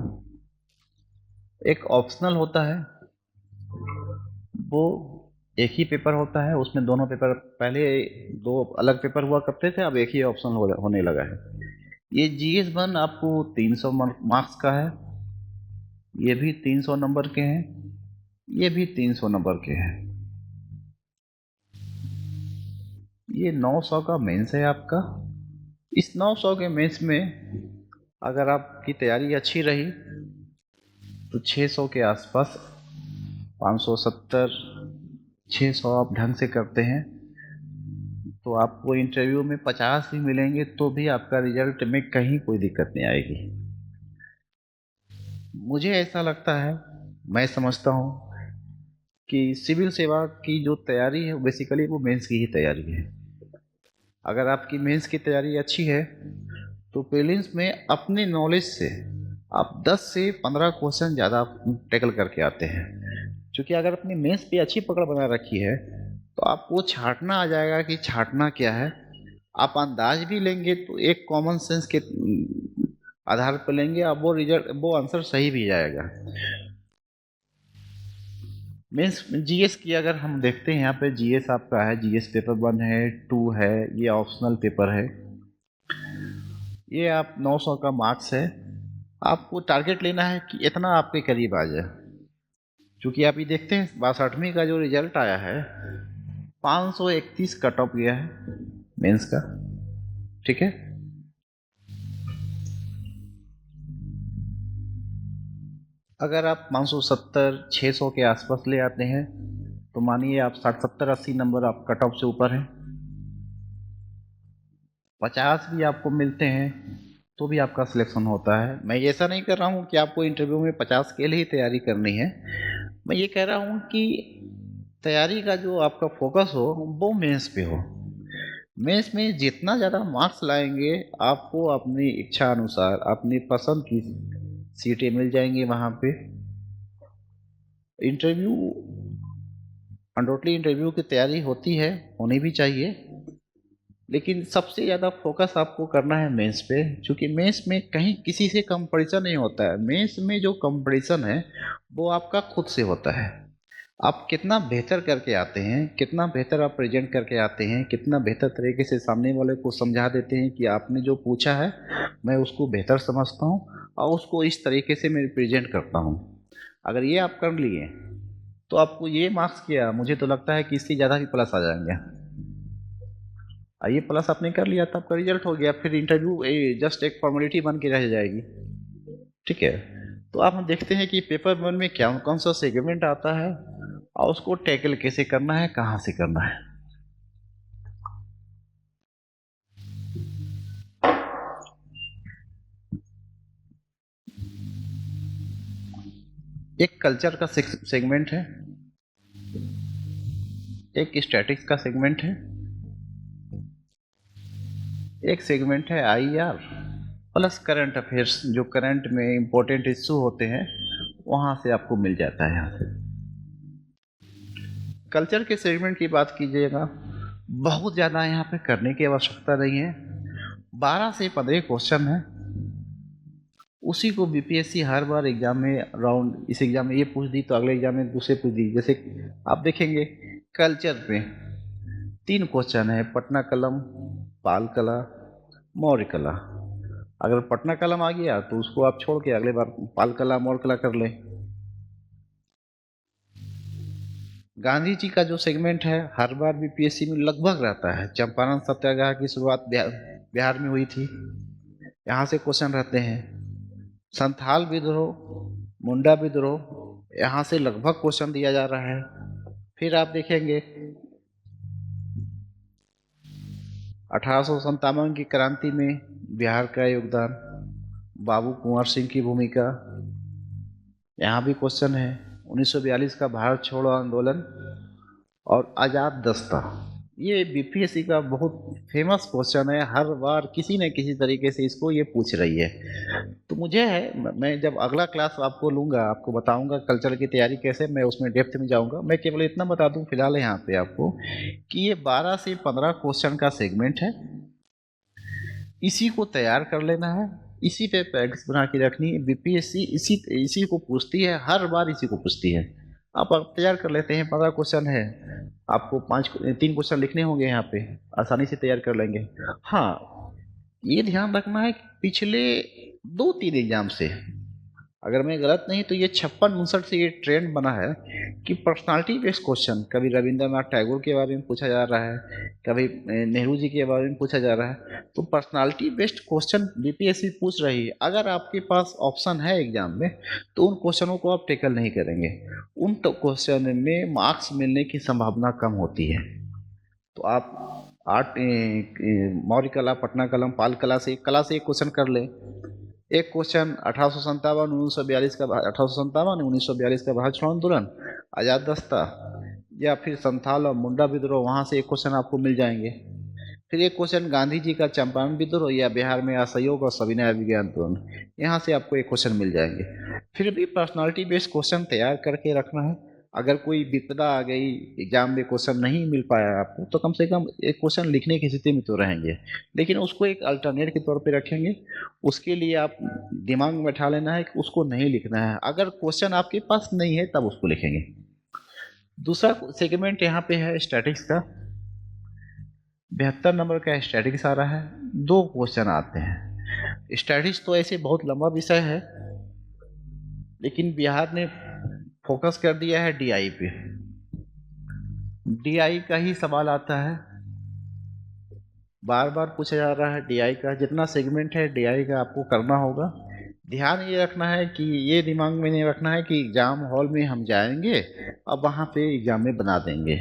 एक ऑप्शनल होता है, वो एक ही पेपर होता है, उसमें दोनों पेपर, पहले 2 अलग पेपर हुआ करते थे, अब एक ही ऑप्शनल होने लगा है। ये जीएस 1 आपको 300 मार्क्स का है, ये भी 300 नंबर के हैं। ये भी 300 नंबर के हैं। ये 900 का मेंस है आपका। इस 900 के मेंस में अगर आपकी तैयारी अच्छी रही तो 600 के आसपास, 570, 600 आप ढंग से करते हैं तो आपको इंटरव्यू में 50 भी मिलेंगे तो भी आपका रिजल्ट में कहीं कोई दिक्कत नहीं आएगी। मुझे ऐसा लगता है, मैं समझता हूँ कि सिविल सेवा की जो तैयारी है बेसिकली वो मेंस की ही तैयारी है। अगर आपकी मेंस की तैयारी अच्छी है तो प्रीलिम्स में अपने नॉलेज से आप 10 से 15 क्वेश्चन ज़्यादा टैकल करके आते हैं। क्योंकि अगर अपनी मेंस पे अच्छी पकड़ बना रखी है तो आपको छांटना आ जाएगा कि छांटना क्या है। आप अंदाज भी लेंगे तो एक कॉमन सेंस के आधार पर लेंगे, अब वो आंसर सही भी जाएगा। मीन्स जीएस की अगर हम देखते हैं यहाँ पे, जीएस आपका है, जीएस पेपर 1 है, 2 है, ये ऑप्शनल पेपर है। ये आप 900 का मार्क्स है। आपको टारगेट लेना है कि इतना आपके करीब आ जाए। क्योंकि आप ये देखते हैं 62वीं का जो रिजल्ट आया है 531 कट ऑफ गया है मेंस का। ठीक है, अगर आप 570 600 के आसपास ले आते हैं तो मानिए आप 60 70 80 नंबर आप कट ऑफ से ऊपर हैं। 50 भी आपको मिलते हैं तो भी आपका सिलेक्शन होता है। मैं ऐसा नहीं कर रहा हूँ कि आपको इंटरव्यू में 50 के लिए ही तैयारी करनी है। मैं ये कह रहा हूँ कि तैयारी का जो आपका फोकस हो वो मेंस पे हो। मेंस में जितना ज़्यादा मार्क्स लाएंगे आपको अपनी इच्छा अनुसार अपनी पसंद की सीटें मिल जाएंगी वहाँ पे। इंटरव्यू अनडोटली इंटरव्यू की तैयारी होती है, होनी भी चाहिए, लेकिन सबसे ज़्यादा फोकस आपको करना है मेंस पे। क्योंकि मेंस में कहीं किसी से कंपटीशन नहीं होता है। मेंस में जो कंपटीशन है वो आपका खुद से होता है। आप कितना बेहतर करके आते हैं, कितना बेहतर आप प्रेजेंट करके आते हैं, कितना बेहतर तरीके से सामने वाले को समझा देते हैं कि आपने जो पूछा है मैं उसको बेहतर समझता हूँ और उसको इस तरीके से मैं प्रेजेंट करता हूँ। अगर ये आप कर लिए तो आपको ये मार्क्स किया, मुझे तो लगता है कि इससे ज़्यादा भी प्लस आ जाएंगे। ये प्लस आपने कर लिया तो आपका रिजल्ट हो गया। फिर इंटरव्यू जस्ट एक फॉर्मेलिटी बन के रह जाएगी। ठीक है, तो आप हम देखते हैं कि पेपर 1 में क्या कौन सा सेगमेंट आता है और उसको टैकल कैसे करना है, कहाँ से करना है। एक कल्चर का सेगमेंट है, एक स्टैटिक्स का सेगमेंट है, एक सेगमेंट है आईआर प्लस करंट अफेयर्स। जो करंट में इंपॉर्टेंट इश्यू होते हैं वहाँ से आपको मिल जाता है। यहाँ से कल्चर के सेगमेंट की बात कीजिएगा, बहुत ज़्यादा यहाँ पे करने की आवश्यकता नहीं है। 12 से 15 क्वेश्चन है, उसी को बीपीएससी हर बार एग्जाम में राउंड, इस एग्जाम में ये पूछ दी तो अगले एग्जाम में दूसरे पूछ दी। जैसे आप देखेंगे कल्चर पे 3 क्वेश्चन है, पटना कलम, पाल कला, मौर्य कला। अगर पटना कलम आ गया तो उसको आप छोड़ के अगले बार पाल कला मौर्य कला कर लें। गांधी जी का जो सेगमेंट है हर बार बीपीएससी में लगभग रहता है। चंपारण सत्याग्रह की शुरुआत बिहार में हुई थी, यहाँ से क्वेश्चन रहते हैं। संथाल विद्रोह, मुंडा विद्रोह, यहाँ से लगभग क्वेश्चन दिया जा रहा है। फिर आप देखेंगे 1857 की क्रांति में बिहार का योगदान, बाबू कुंवर सिंह की भूमिका, यहाँ भी क्वेश्चन है। 1942 का भारत छोड़ो आंदोलन और आज़ाद दस्ता, ये बीपीएससी का बहुत फेमस क्वेश्चन है। हर बार किसी न किसी तरीके से इसको ये पूछ रही है। तो मुझे है, मैं जब अगला क्लास आपको लूँगा, आपको बताऊँगा कल्चर की तैयारी कैसे, मैं उसमें डेप्थ में जाऊँगा। मैं केवल इतना बता दूँ फिलहाल यहाँ पे आपको कि ये 12 से 15 क्वेश्चन का सेगमेंट है। इसी को तैयार कर लेना है, इसी पे प्रैक्टिस बना के रखनी है। बीपीएससी इसी को पूछती है, हर बार इसी को पूछती है। आप तैयार कर लेते हैं, 15 क्वेश्चन है, आपको 3 क्वेश्चन लिखने होंगे, यहाँ पे आसानी से तैयार कर लेंगे। हाँ, ये ध्यान रखना है कि पिछले 2-3 एग्जाम से अगर मैं गलत नहीं तो ये 56-59 से ये ट्रेंड बना है कि पर्सनालिटी बेस्ड क्वेश्चन, कभी रविंद्रनाथ टैगोर के बारे में पूछा जा रहा है, कभी नेहरू जी के बारे में पूछा जा रहा है। तो पर्सनालिटी बेस्ड क्वेश्चन बीपीएससी पूछ रही है। अगर आपके पास ऑप्शन है एग्जाम में तो उन क्वेश्चनों को आप टेकल नहीं करेंगे, उन क्वेश्चन में मार्क्स मिलने की संभावना कम होती है। तो आप आर्ट मौर्य कला, पटना कलम, पाल कला से एक क्वेश्चन कर ले। एक क्वेश्चन 1857 1942 का 1857 1942 का भारत छोड़ो आंदोलन, आजाद दस्ता, या फिर संथाल और मुंडा विद्रोह, वहाँ से एक क्वेश्चन आपको मिल जाएंगे। फिर एक क्वेश्चन गांधी जी का चंपारण विद्रोह या बिहार में असहयोग और सविनय विज्ञान आंदोलन, यहाँ से आपको एक क्वेश्चन मिल जाएंगे। फिर भी पर्सनालिटी बेस्ड क्वेश्चन तैयार करके रखना है। अगर कोई विपदा आ गई, एग्जाम में क्वेश्चन नहीं मिल पाया आपको, तो कम से कम एक क्वेश्चन लिखने की स्थिति में तो रहेंगे, लेकिन उसको एक अल्टरनेट के तौर पे रखेंगे। उसके लिए आप दिमाग में बैठा लेना है कि उसको नहीं लिखना है। अगर क्वेश्चन आपके पास नहीं है तब उसको लिखेंगे। दूसरा सेगमेंट यहाँ पे है स्टैटिक्स का। 72 नंबर का स्टैटिक्स आ रहा है, 2 क्वेश्चन आते हैं। स्टैटिक्स तो ऐसे बहुत लंबा विषय है, लेकिन बिहार ने फोकस कर दिया है डीआई पे। डीआई का ही सवाल आता है, बार बार पूछा जा रहा है डीआई का। जितना सेगमेंट है डीआई का आपको करना होगा। ध्यान ये रखना है कि ये दिमाग में नहीं रखना है कि एग्जाम हॉल में हम जाएंगे अब वहाँ पे एग्जाम में बना देंगे।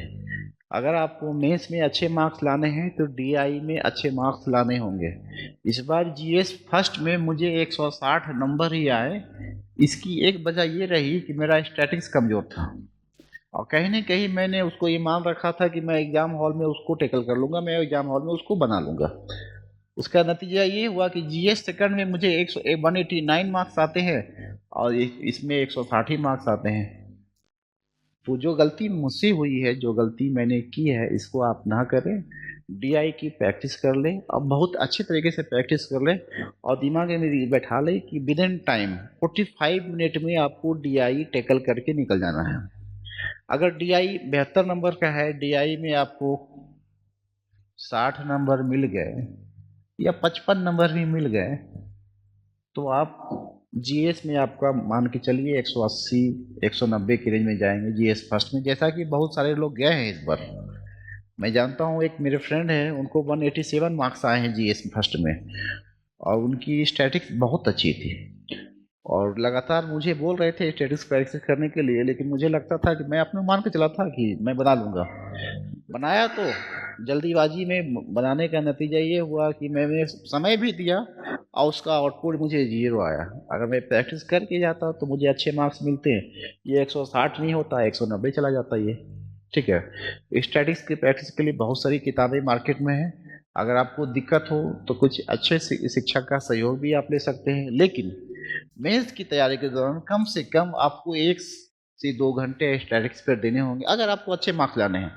अगर आपको मेंस में अच्छे मार्क्स लाने हैं तो डीआई में अच्छे मार्क्स लाने होंगे। इस बार जीएस फर्स्ट में मुझे 160 नंबर ही आए। इसकी एक वजह ये रही कि मेरा स्टैटिक्स कमज़ोर था, और कहीं न कहीं मैंने उसको ये मान रखा था कि मैं एग्ज़ाम हॉल में उसको टैकल कर लूँगा, मैं एग्ज़ाम हॉल में उसको बना लूँगा। उसका नतीजा ये हुआ कि जीएस सेकंड में मुझे 189 मार्क्स आते हैं और इसमें 160 ही मार्क्स आते हैं। तो जो गलती मुझसे हुई है, जो गलती मैंने की है, इसको आप ना करें। डीआई की प्रैक्टिस कर लें और बहुत अच्छे तरीके से प्रैक्टिस कर लें, और दिमाग में बैठा लें कि विद इन टाइम 45 मिनट में आपको डीआई टैकल करके निकल जाना है। अगर डीआई 72 नंबर का है, डीआई में आपको 60 नंबर मिल गए या 55 नंबर भी मिल गए, तो आप जीएस में आपका मान के चलिए 180 190 की रेंज में जाएंगे जीएस फर्स्ट में, जैसा कि बहुत सारे लोग गए हैं इस बार। मैं जानता हूँ, एक मेरे फ्रेंड हैं, उनको 187 मार्क्स आए हैं जीएस फर्स्ट में, और उनकी स्टैटिक्स बहुत अच्छी थी, और लगातार मुझे बोल रहे थे स्टैटिक्स प्रैक्टिस करने के लिए। लेकिन मुझे लगता था कि मैं अपने मान के चला था कि मैं बना लूँगा। बनाया तो जल्दीबाजी में बनाने का नतीजा ये हुआ कि मैंने समय भी दिया और उसका आउटपुट मुझे 0 आया। अगर मैं प्रैक्टिस करके जाता तो मुझे अच्छे मार्क्स मिलते हैं। ये 160 नहीं होता, 190 चला जाता ये। ठीक है। स्टैटिक्स की प्रैक्टिस के लिए बहुत सारी किताबें मार्केट में हैं। अगर आपको दिक्कत हो तो कुछ अच्छे शिक्षक का सहयोग भी आप ले सकते हैं, लेकिन मेंस की तैयारी के दौरान कम से कम आपको 1 से 2 घंटे स्टैटिक्स पर देने होंगे, अगर आपको अच्छे मार्क्स लाने हैं।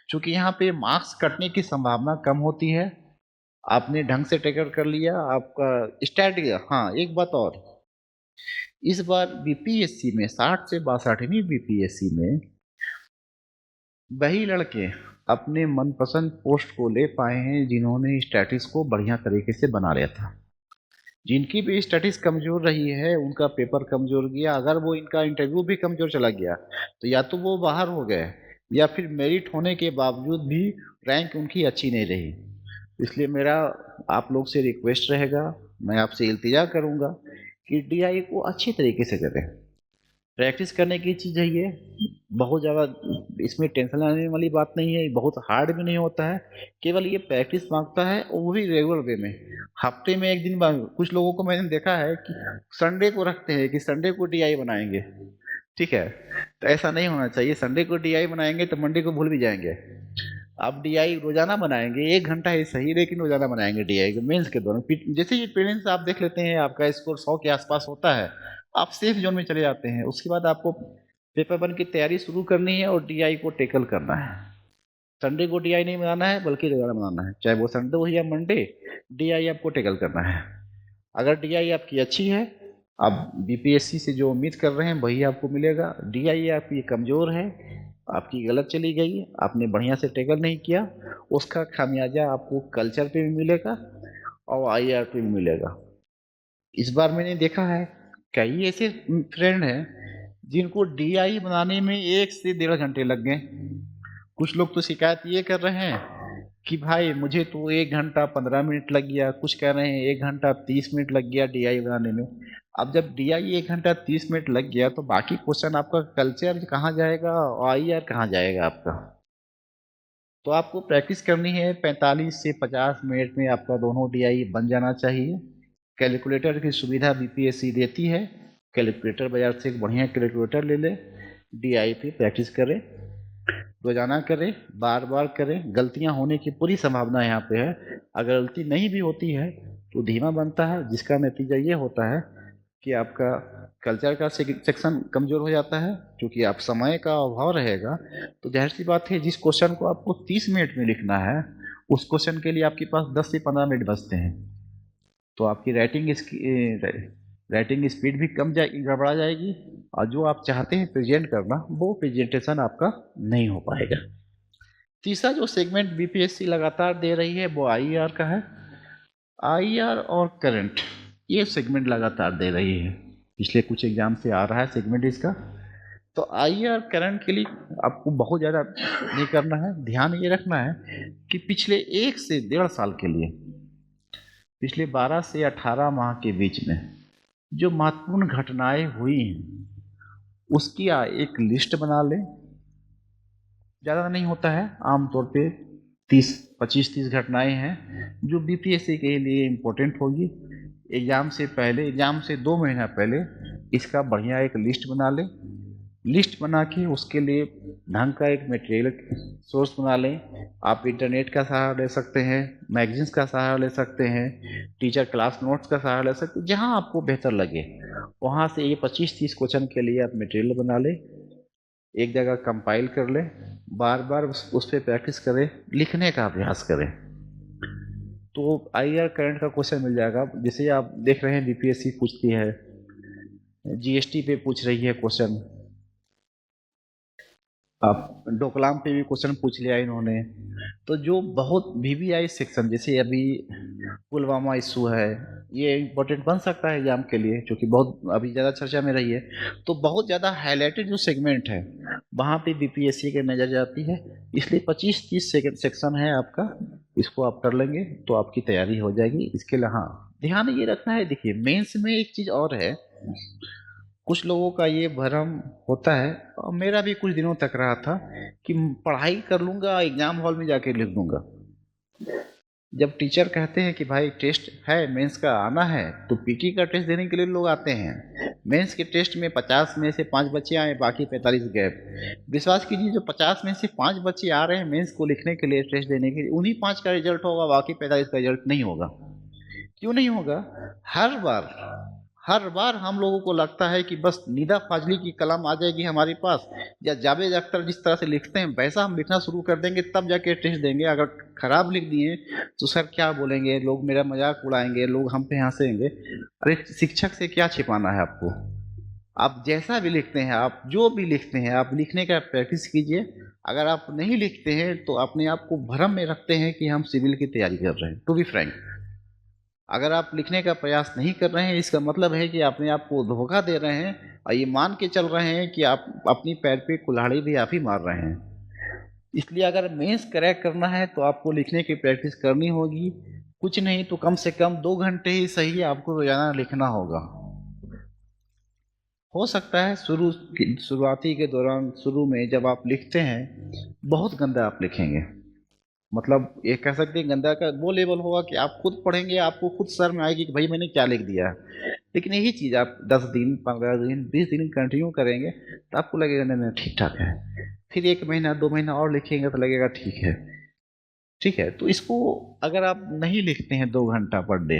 क्योंकि यहाँ पे मार्क्स कटने की संभावना कम होती है। आपने ढंग से टैकल कर लिया आपका स्टैटिक। हाँ, एक बात और, इस बार बीपीएससी में 60 से 62वीं बीपीएससी में वही लड़के अपने मनपसंद पोस्ट को ले पाए हैं जिन्होंने स्टैटिक्स को बढ़िया तरीके से बना लिया था। जिनकी भी स्टैटिक्स कमज़ोर रही है उनका पेपर कमज़ोर गया। अगर वो इनका इंटरव्यू भी कमज़ोर चला गया तो या तो वो बाहर हो गए, या फिर मेरिट होने के बावजूद भी रैंक उनकी अच्छी नहीं रही। इसलिए मेरा आप लोग से रिक्वेस्ट रहेगा, मैं आपसे इल्तिजा करूँगा कि डीआई को अच्छी तरीके से करें। प्रैक्टिस करने की चीज़ है ये, बहुत ज़्यादा इसमें टेंशन लेने वाली बात नहीं है, बहुत हार्ड भी नहीं होता है। केवल ये प्रैक्टिस मांगता है, और वो भी रेगुलर वे में। हफ्ते में 1 दिन कुछ लोगों को मैंने देखा है कि संडे को रखते हैं कि संडे को डीआई बनाएंगे। ठीक है, तो ऐसा नहीं होना चाहिए। संडे को डीआई बनाएंगे तो मंडे को भूल भी जाएंगे। आप डीआई रोजाना बनाएंगे, 1 घंटा ही सही, लेकिन रोजाना बनाएंगे डीआई को मेंस के दौरान। जैसे ये प्रीलिम्स आप देख लेते हैं, आपका स्कोर 100 के आसपास होता है, आप सेफ जोन में चले जाते हैं। उसके बाद आपको पेपर 1 की तैयारी शुरू करनी है और डीआई को टैकल करना है। संडे को डीआई नहीं बनाना है, बल्कि रोजाना बनाना है, चाहे वो संडे हो या मंडे, डीआई आपको टैकल करना है। अगर डीआई आपकी अच्छी है, आप बीपीएससी से जो उम्मीद कर रहे हैं वही आपको मिलेगा। डीआई आपकी कमज़ोर है, आपकी गलत चली गई, आपने बढ़िया से टैकल नहीं किया, उसका खामियाजा आपको कल्चर पे भी मिलेगा और आईआर पे भी मिलेगा। इस बार मैंने देखा है कई ऐसे फ्रेंड हैं जिनको डीआई बनाने में 1 से डेढ़ घंटे लग गए। कुछ लोग तो शिकायत ये कर रहे हैं कि भाई मुझे तो 1 घंटा 15 मिनट लग गया, कुछ कह रहे हैं 1 घंटा 30 मिनट लग गया डीआई बनाने में। अब जब डीआई 1 घंटा 30 मिनट लग गया तो बाकी क्वेश्चन आपका कल्चर कहाँ जाएगा और आईआर कहाँ जाएगा आपका? तो आपको प्रैक्टिस करनी है, 45 से 50 मिनट में आपका दोनों डीआई बन जाना चाहिए। कैलकुलेटर की सुविधा बीपीएससी देती है। कैलकुलेटर बाजार से एक बढ़िया कैलकुलेटर ले ले, डीआई पे प्रैक्टिस करें, रोजाना करें, बार बार करें। गलतियां होने की पूरी संभावना यहाँ पे है। अगर गलती नहीं भी होती है तो धीमा बनता है, जिसका नतीजा ये होता है कि आपका कल्चर का सेक्शन कमजोर हो जाता है। क्योंकि आप समय का अभाव रहेगा तो जाहिर सी बात है, जिस क्वेश्चन को आपको 30 मिनट में लिखना है उस क्वेश्चन के लिए आपके पास 10 से 15 मिनट बचते हैं। तो आपकी राइटिंग स्पीड भी गड़बड़ा जाएगी और जो आप चाहते हैं प्रेजेंट करना वो प्रेजेंटेशन आपका नहीं हो पाएगा। तीसरा जो सेगमेंट बीपीएससी लगातार दे रही है वो आईआर का है। आईआर और करंट ये सेगमेंट लगातार दे रही है, पिछले कुछ एग्जाम से आ रहा है सेगमेंट इसका। तो आईआर करंट के लिए आपको बहुत ज़्यादा नहीं करना है, ध्यान ये रखना है कि पिछले 1 से डेढ़ साल के लिए, पिछले 12 से 18 माह के बीच में जो महत्वपूर्ण घटनाएं हुई हैं उसकी एक लिस्ट बना लें। ज़्यादा नहीं होता है, आमतौर पे 25-30 घटनाएं हैं जो बीपीएससी के लिए इम्पोर्टेंट होगी। एग्ज़ाम से पहले, एग्ज़ाम से 2 महीना पहले इसका बढ़िया एक लिस्ट बना लें। लिस्ट बना के उसके लिए ढंग का एक मटेरियल सोर्स बना लें। आप इंटरनेट का सहारा ले सकते हैं, मैगजीन्स का सहारा ले सकते हैं, टीचर क्लास नोट्स का सहारा ले सकते हैं, जहां आपको बेहतर लगे वहां से ये 25-30 क्वेश्चन के लिए आप मटेरियल बना लें, एक जगह कंपाइल कर लें, बार बार उस पर प्रैक्टिस करें, लिखने का अभ्यास करें। तो आईआर करंट का क्वेश्चन मिल जाएगा। जैसे आप देख रहे हैं बीपीएससी पूछती है, जीएसटी पे पूछ रही है क्वेश्चन, आप डोकलाम पे भी क्वेश्चन पूछ लिया इन्होंने। तो जो बहुत वीवीआई सेक्शन, जैसे अभी पुलवामा इशू है, ये इम्पोर्टेंट बन सकता है एग्जाम के लिए, क्योंकि बहुत अभी ज़्यादा चर्चा में रही है। तो बहुत ज़्यादा हाईलाइटेड जो सेगमेंट है वहाँ पे बीपीएससी के नज़र जाती है, इसलिए 25-30 सेक्शन है आपका, इसको आप कर लेंगे तो आपकी तैयारी हो जाएगी। इसके लिए हाँ ध्यान ये रखना है। देखिए मेंस में एक चीज़ और है, कुछ लोगों का ये भ्रम होता है और मेरा भी कुछ दिनों तक रहा था कि पढ़ाई कर लूँगा, एग्ज़ाम हॉल में जाके लिख दूँगा। जब टीचर कहते हैं कि भाई टेस्ट है मेंस का आना है, तो पीटी का टेस्ट देने के लिए लोग आते हैं। मेंस के टेस्ट में 50 में से 5 बच्चे आए, बाकी 45 गैप। विश्वास कीजिए जो 50 में से 5 बच्चे आ रहे हैं मेंस को लिखने के लिए, टेस्ट देने के लिए, उन्हीं 5 का रिजल्ट होगा, बाकी 45 का रिजल्ट नहीं होगा। क्यों नहीं होगा? हर बार हम लोगों को लगता है कि बस निदा फाजली की कलम आ जाएगी हमारे पास, या जावेद अख्तर जिस तरह से लिखते हैं वैसा हम लिखना शुरू कर देंगे, तब जाके टेस्ट देंगे। अगर खराब लिख दिए तो सर क्या बोलेंगे, लोग मेरा मजाक उड़ाएंगे, लोग हम पे हंसेंगे। अरे शिक्षक से क्या छिपाना है आपको? आप जैसा भी लिखते हैं, आप जो भी लिखते हैं, आप लिखने का प्रैक्टिस कीजिए। अगर आप नहीं लिखते हैं तो अपने आप को भ्रम में रखते हैं कि हम सिविल की तैयारी कर रहे हैं। टू बी फ्रैंक, अगर आप लिखने का प्रयास नहीं कर रहे हैं, इसका मतलब है कि अपने आप को धोखा दे रहे हैं और ये मान के चल रहे हैं कि आप अपनी पैर पे कुल्हाड़ी भी आप ही मार रहे हैं। इसलिए अगर मेंस क्रैक करना है तो आपको लिखने की प्रैक्टिस करनी होगी। कुछ नहीं तो कम से कम 2 घंटे ही सही आपको रोजाना लिखना होगा। हो सकता है शुरुआती के दौरान, शुरू में जब आप लिखते हैं बहुत गंदा आप लिखेंगे, मतलब ये कह सकते हैं गंदा का वो लेवल होगा कि आप खुद पढ़ेंगे, आपको खुद शर्म आएगी कि भाई मैंने क्या लिख दिया है। लेकिन यही चीज़ आप 10 दिन, 15 दिन, 20 दिन कंटिन्यू करेंगे तो आपको लगेगा नहीं नहीं ठीक ठाक है। फिर 1 महीना 2 महीना और लिखेंगे तो लगेगा ठीक है, ठीक है। तो इसको अगर आप नहीं लिखते हैं 2 घंटा पर डे,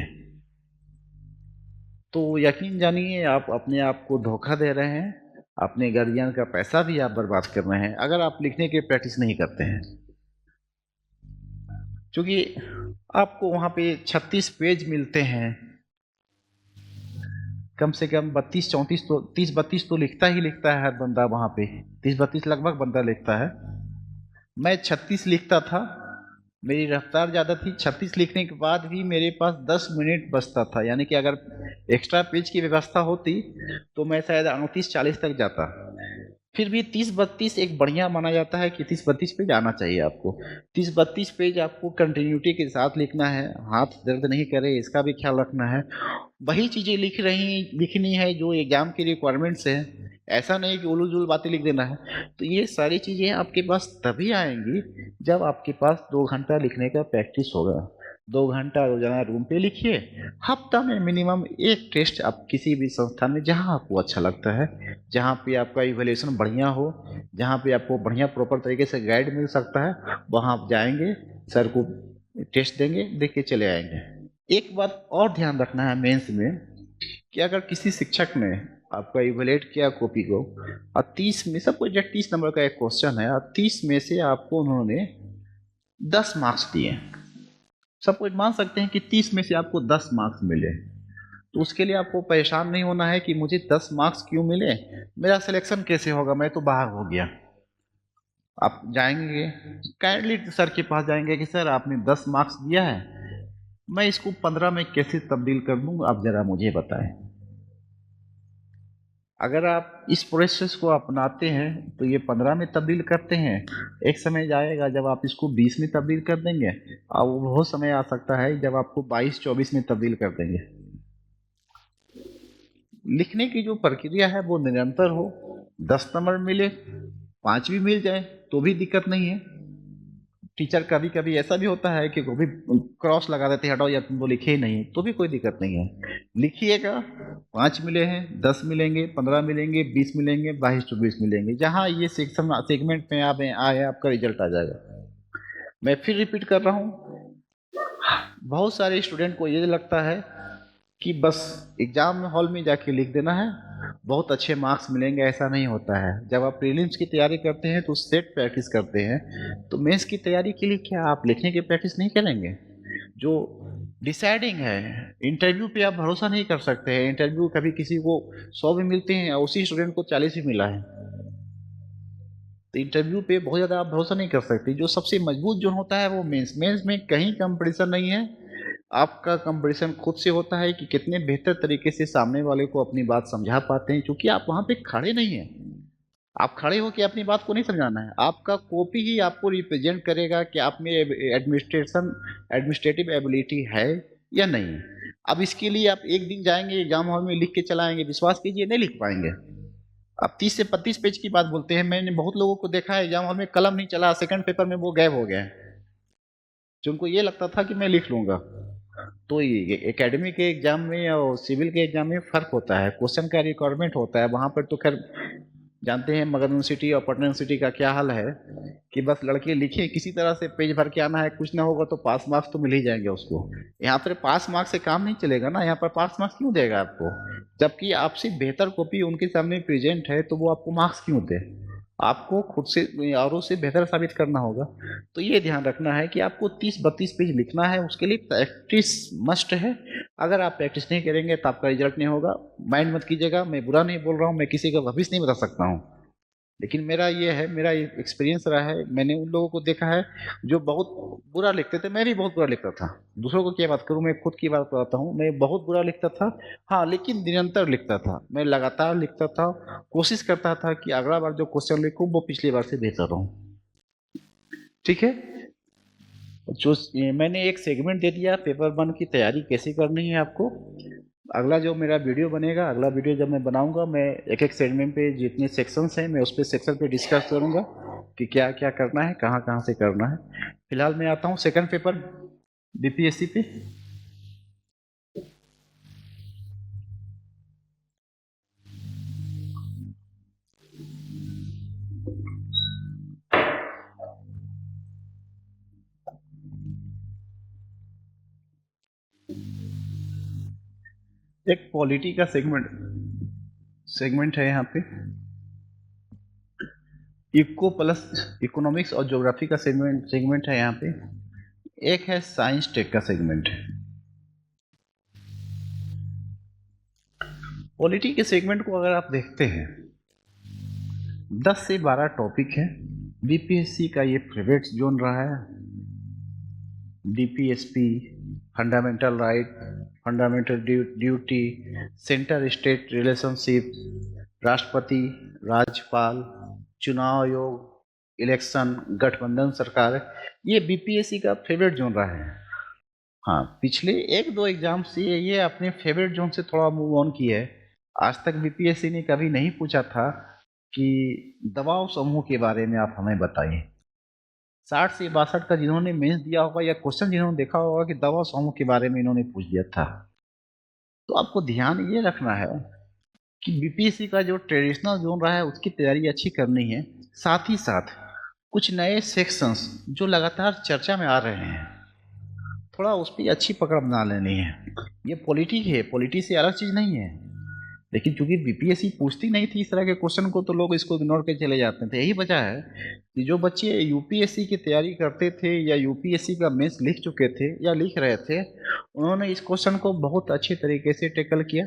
तो यकीन जानिए आप अपने आप को धोखा दे रहे हैं, अपने गार्जियन का पैसा भी आप बर्बाद कर रहे हैं अगर आप लिखने की प्रैक्टिस नहीं करते हैं। क्योंकि आपको वहाँ पे 36 पेज मिलते हैं, कम से कम 32-34 तो 30-32 तो लिखता ही लिखता है हर बंदा वहाँ पे, 30-32 लगभग बंदा लिखता है। मैं 36 लिखता था मेरी रफ्तार ज़्यादा थी, 36 लिखने के बाद भी मेरे पास 10 मिनट बचता था, यानी कि अगर एक्स्ट्रा पेज की व्यवस्था होती तो मैं शायद 38-40 तक जाता। फिर भी 30-32 एक बढ़िया माना जाता है कि 30-32 पेज आना चाहिए आपको। 30-32 पेज आपको कंटिन्यूटी के साथ लिखना है, हाथ दर्द नहीं करे इसका भी ख्याल रखना है। वही चीज़ें लिखनी है जो एग्जाम की रिक्वायरमेंट्स है, ऐसा नहीं कि उलूजुल बातें लिख देना है। तो ये सारी चीज़ें आपके पास तभी आएंगी जब आपके पास 2 घंटा लिखने का प्रैक्टिस होगा। 2 घंटा रोजाना रूम पे लिखिए, हफ्ता में मिनिमम एक टेस्ट आप किसी भी संस्थान में जहाँ आपको अच्छा लगता है, जहाँ पे आपका इवैल्यूएशन बढ़िया हो, जहाँ पे आपको बढ़िया प्रॉपर तरीके से गाइड मिल सकता है, वहाँ आप जाएंगे, सर को टेस्ट देंगे, देख के चले आएंगे। एक बात और ध्यान रखना है मेंस में कि अगर किसी शिक्षक ने आपका इवैल्यूएट किया कॉपी को और 30 में, सबको एग्जैक्ट 30 नंबर का एक क्वेश्चन है और 30 में से आपको उन्होंने 10 मार्क्स दिए, सब कुछ मान सकते हैं कि 30 में से आपको 10 मार्क्स मिले, तो उसके लिए आपको परेशान नहीं होना है कि मुझे 10 मार्क्स क्यों मिले, मेरा सिलेक्शन कैसे होगा, मैं तो बाहर हो गया। आप जाएंगे काइंडली सर के पास जाएंगे कि सर आपने 10 मार्क्स दिया है, मैं इसको 15 में कैसे तब्दील कर दूं, आप जरा मुझे बताएं। अगर आप इस प्रोसेस को अपनाते हैं तो ये 15 में तब्दील करते हैं, एक समय जाएगा जब आप इसको 20 में तब्दील कर देंगे, और वो समय आ सकता है जब आपको 22-24 में तब्दील कर देंगे। लिखने की जो प्रक्रिया है वो निरंतर हो, 10 नंबर मिले, 5 भी मिल जाए तो भी दिक्कत नहीं है। टीचर कभी कभी ऐसा भी होता है कि वो भी क्रॉस लगा देते हैं, हटाओ या तुम तो लिखे ही नहीं, तो भी कोई दिक्कत नहीं है। लिखिएगा, 5 मिले हैं, 10 मिलेंगे, 15 मिलेंगे, 20 मिलेंगे, 22-24 मिलेंगे, जहाँ ये सेगमेंट में आप आए आपका रिजल्ट आ जाएगा। मैं फिर रिपीट कर रहा हूँ, बहुत सारे स्टूडेंट को ये लगता है कि बस एग्जाम हॉल में जाके लिख देना है, बहुत अच्छे मार्क्स मिलेंगे, ऐसा नहीं होता है। जब आप प्रीलिम्स की तैयारी करते हैं तो सेट प्रैक्टिस करते हैं, तो मेंस की तैयारी के लिए क्या आप लिखने की प्रैक्टिस नहीं करेंगे? जो डिसाइडिंग है, इंटरव्यू पे आप भरोसा नहीं कर सकते हैं। इंटरव्यू कभी किसी को 100 भी मिलते हैं और उसी स्टूडेंट को 40 भी मिला है, तो इंटरव्यू पे बहुत ज़्यादा आप भरोसा नहीं कर सकते। जो सबसे मजबूत जो होता है वो मेंस में कहीं कंपटीशन नहीं है, आपका कंपटीशन खुद से होता है कि कितने बेहतर तरीके से सामने वाले को अपनी बात समझा पाते हैं, क्योंकि आप वहाँ पे खड़े नहीं हैं। आप खड़े हो के अपनी बात को नहीं समझाना है, आपका कॉपी ही आपको रिप्रेजेंट करेगा कि आप में एडमिनिस्ट्रेटिव एबिलिटी है या नहीं। अब इसके लिए आप एक दिन जाएंगे एग्जाम हॉल में लिख के चलाएंगे, विश्वास कीजिए नहीं लिख पाएंगे। अब 30 से 35 पेज की बात बोलते हैं, मैंने बहुत लोगों को देखा है एग्जाम हॉल में कलम नहीं चला, सेकंड पेपर में वो गायब हो गए, जो उनको ये लगता था कि मैं लिख लूंगा। तो ये एकेडमी के एग्जाम में और सिविल के एग्जाम में फ़र्क होता है, क्वेश्चन का रिक्वायरमेंट होता है। वहाँ पर तो खैर जानते हैं मगध यूनिवर्सिटी और पटना यूनिवर्सिटी का क्या हाल है कि बस लड़के लिखे किसी तरह से पेज भर के आना है, कुछ ना होगा तो पास मार्क्स तो मिल ही जाएंगे उसको। यहाँ पर पास मार्क्स से काम नहीं चलेगा ना, यहाँ पर पास मार्क्स क्यों देगा आपको, जबकि आपसे बेहतर कॉपी उनके सामने प्रेजेंट है, तो वो आपको मार्क्स क्यों दे? आपको खुद से औरों से बेहतर साबित करना होगा। तो ये ध्यान रखना है कि आपको 30-32 पेज लिखना है, उसके लिए प्रैक्टिस मस्ट है। अगर आप प्रैक्टिस नहीं करेंगे तो आपका रिजल्ट नहीं होगा। माइंड मत कीजिएगा, मैं बुरा नहीं बोल रहा हूँ, मैं किसी का भविष्य नहीं बता सकता हूँ, लेकिन मेरा ये है, मेरा एक्सपीरियंस रहा है। मैंने उन लोगों को देखा है जो बहुत बुरा लिखते थे, मैं भी बहुत बुरा लिखता था, दूसरों को क्या बात करूं, मैं खुद की बात बताता हूं, मैं बहुत बुरा लिखता था। हाँ, लेकिन निरंतर लिखता था, मैं लगातार लिखता था, कोशिश करता था कि अगला बार जो क्वेश्चन लिखूं वो पिछली बार से बेहतर हो। ठीक है, जो मैंने एक सेगमेंट दे दिया पेपर 1 की तैयारी कैसे करनी है आपको। अगला जो मेरा वीडियो बनेगा, अगला वीडियो जब मैं बनाऊंगा, मैं एक एक सेगमेंट पे जितने सेक्शंस हैं मैं उस पे सेक्शन पे डिस्कस करूंगा कि क्या क्या करना है, कहाँ कहाँ से करना है। फिलहाल मैं आता हूँ सेकंड पेपर बीपीएससी पे। एक पॉलिटी का सेगमेंट है यहाँ पे, इको प्लस इकोनॉमिक्स और ज्योग्राफी का सेगमेंट है यहाँ पे, एक है साइंस टेक का सेगमेंट। पॉलिटी के सेगमेंट को अगर आप देखते हैं 10 से 12 टॉपिक है, बीपीएससी का ये फेवरेट जोन रहा है। DPSP, fundamental right, fundamental duty, centre state relationship, राष्ट्रपति, राज्यपाल, चुनाव आयोग, इलेक्शन, गठबंधन सरकार, ये बीपीएससी का फेवरेट जोन रहा है। हाँ, पिछले एक दो एग्जाम से ये अपने फेवरेट जोन से थोड़ा मूव ऑन किया है। आज तक बीपीएससी ने कभी नहीं पूछा था कि दबाव समूह के बारे में आप हमें बताइए। 60 से 62 का जिन्होंने मेंस दिया होगा या क्वेश्चन जिन्होंने देखा होगा कि दबाव समूह के बारे में इन्होंने पूछ दिया था। तो आपको ध्यान ये रखना है कि बीपीएससी का जो ट्रेडिशनल जोन रहा है उसकी तैयारी अच्छी करनी है। साथ ही साथ कुछ नए सेक्शंस जो लगातार चर्चा में आ रहे हैं, थोड़ा उस पर अच्छी पकड़ बना लेनी है। ये पॉलिटिक है, पॉलिटिक्स से अलग चीज़ नहीं है, लेकिन चूंकि बीपीएससी पूछती नहीं थी इस तरह के क्वेश्चन को, तो लोग इसको इग्नोर कर चले जाते थे। यही वजह है कि जो बच्चे यूपीएससी की तैयारी करते थे या यूपीएससी का मेंस लिख चुके थे या लिख रहे थे, उन्होंने इस क्वेश्चन को बहुत अच्छे तरीके से टैकल किया।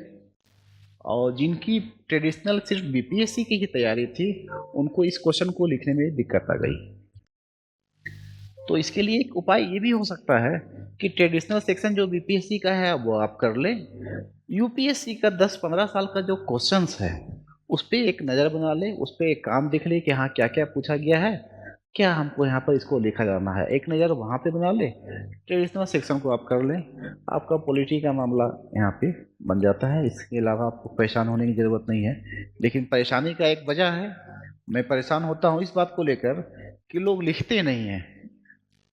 और जिनकी ट्रेडिशनल सिर्फ बीपीएससी की ही तैयारी थी, उनको इस क्वेश्चन को लिखने में दिक्कत आ गई। तो इसके लिए एक उपाय ये भी हो सकता है कि ट्रेडिशनल सेक्शन जो बीपीएससी का है वो आप कर लें। यूपीएससी का 10-15 साल का जो क्वेश्चंस है उस पर एक नज़र बना ले, उस पर एक काम देख ले कि हाँ क्या क्या पूछा गया है, क्या हमको यहाँ पर इसको लिखा जाना है, एक नज़र वहाँ पे बना ले। ट्रेडिशनल सेक्शन को आप कर लें, आपका पॉलिटी का मामला यहाँ पे बन जाता है। इसके अलावा आपको परेशान होने की ज़रूरत नहीं है। लेकिन परेशानी का एक वजह है, मैं परेशान होता हूँ इस बात को लेकर कि लोग लिखते नहीं हैं।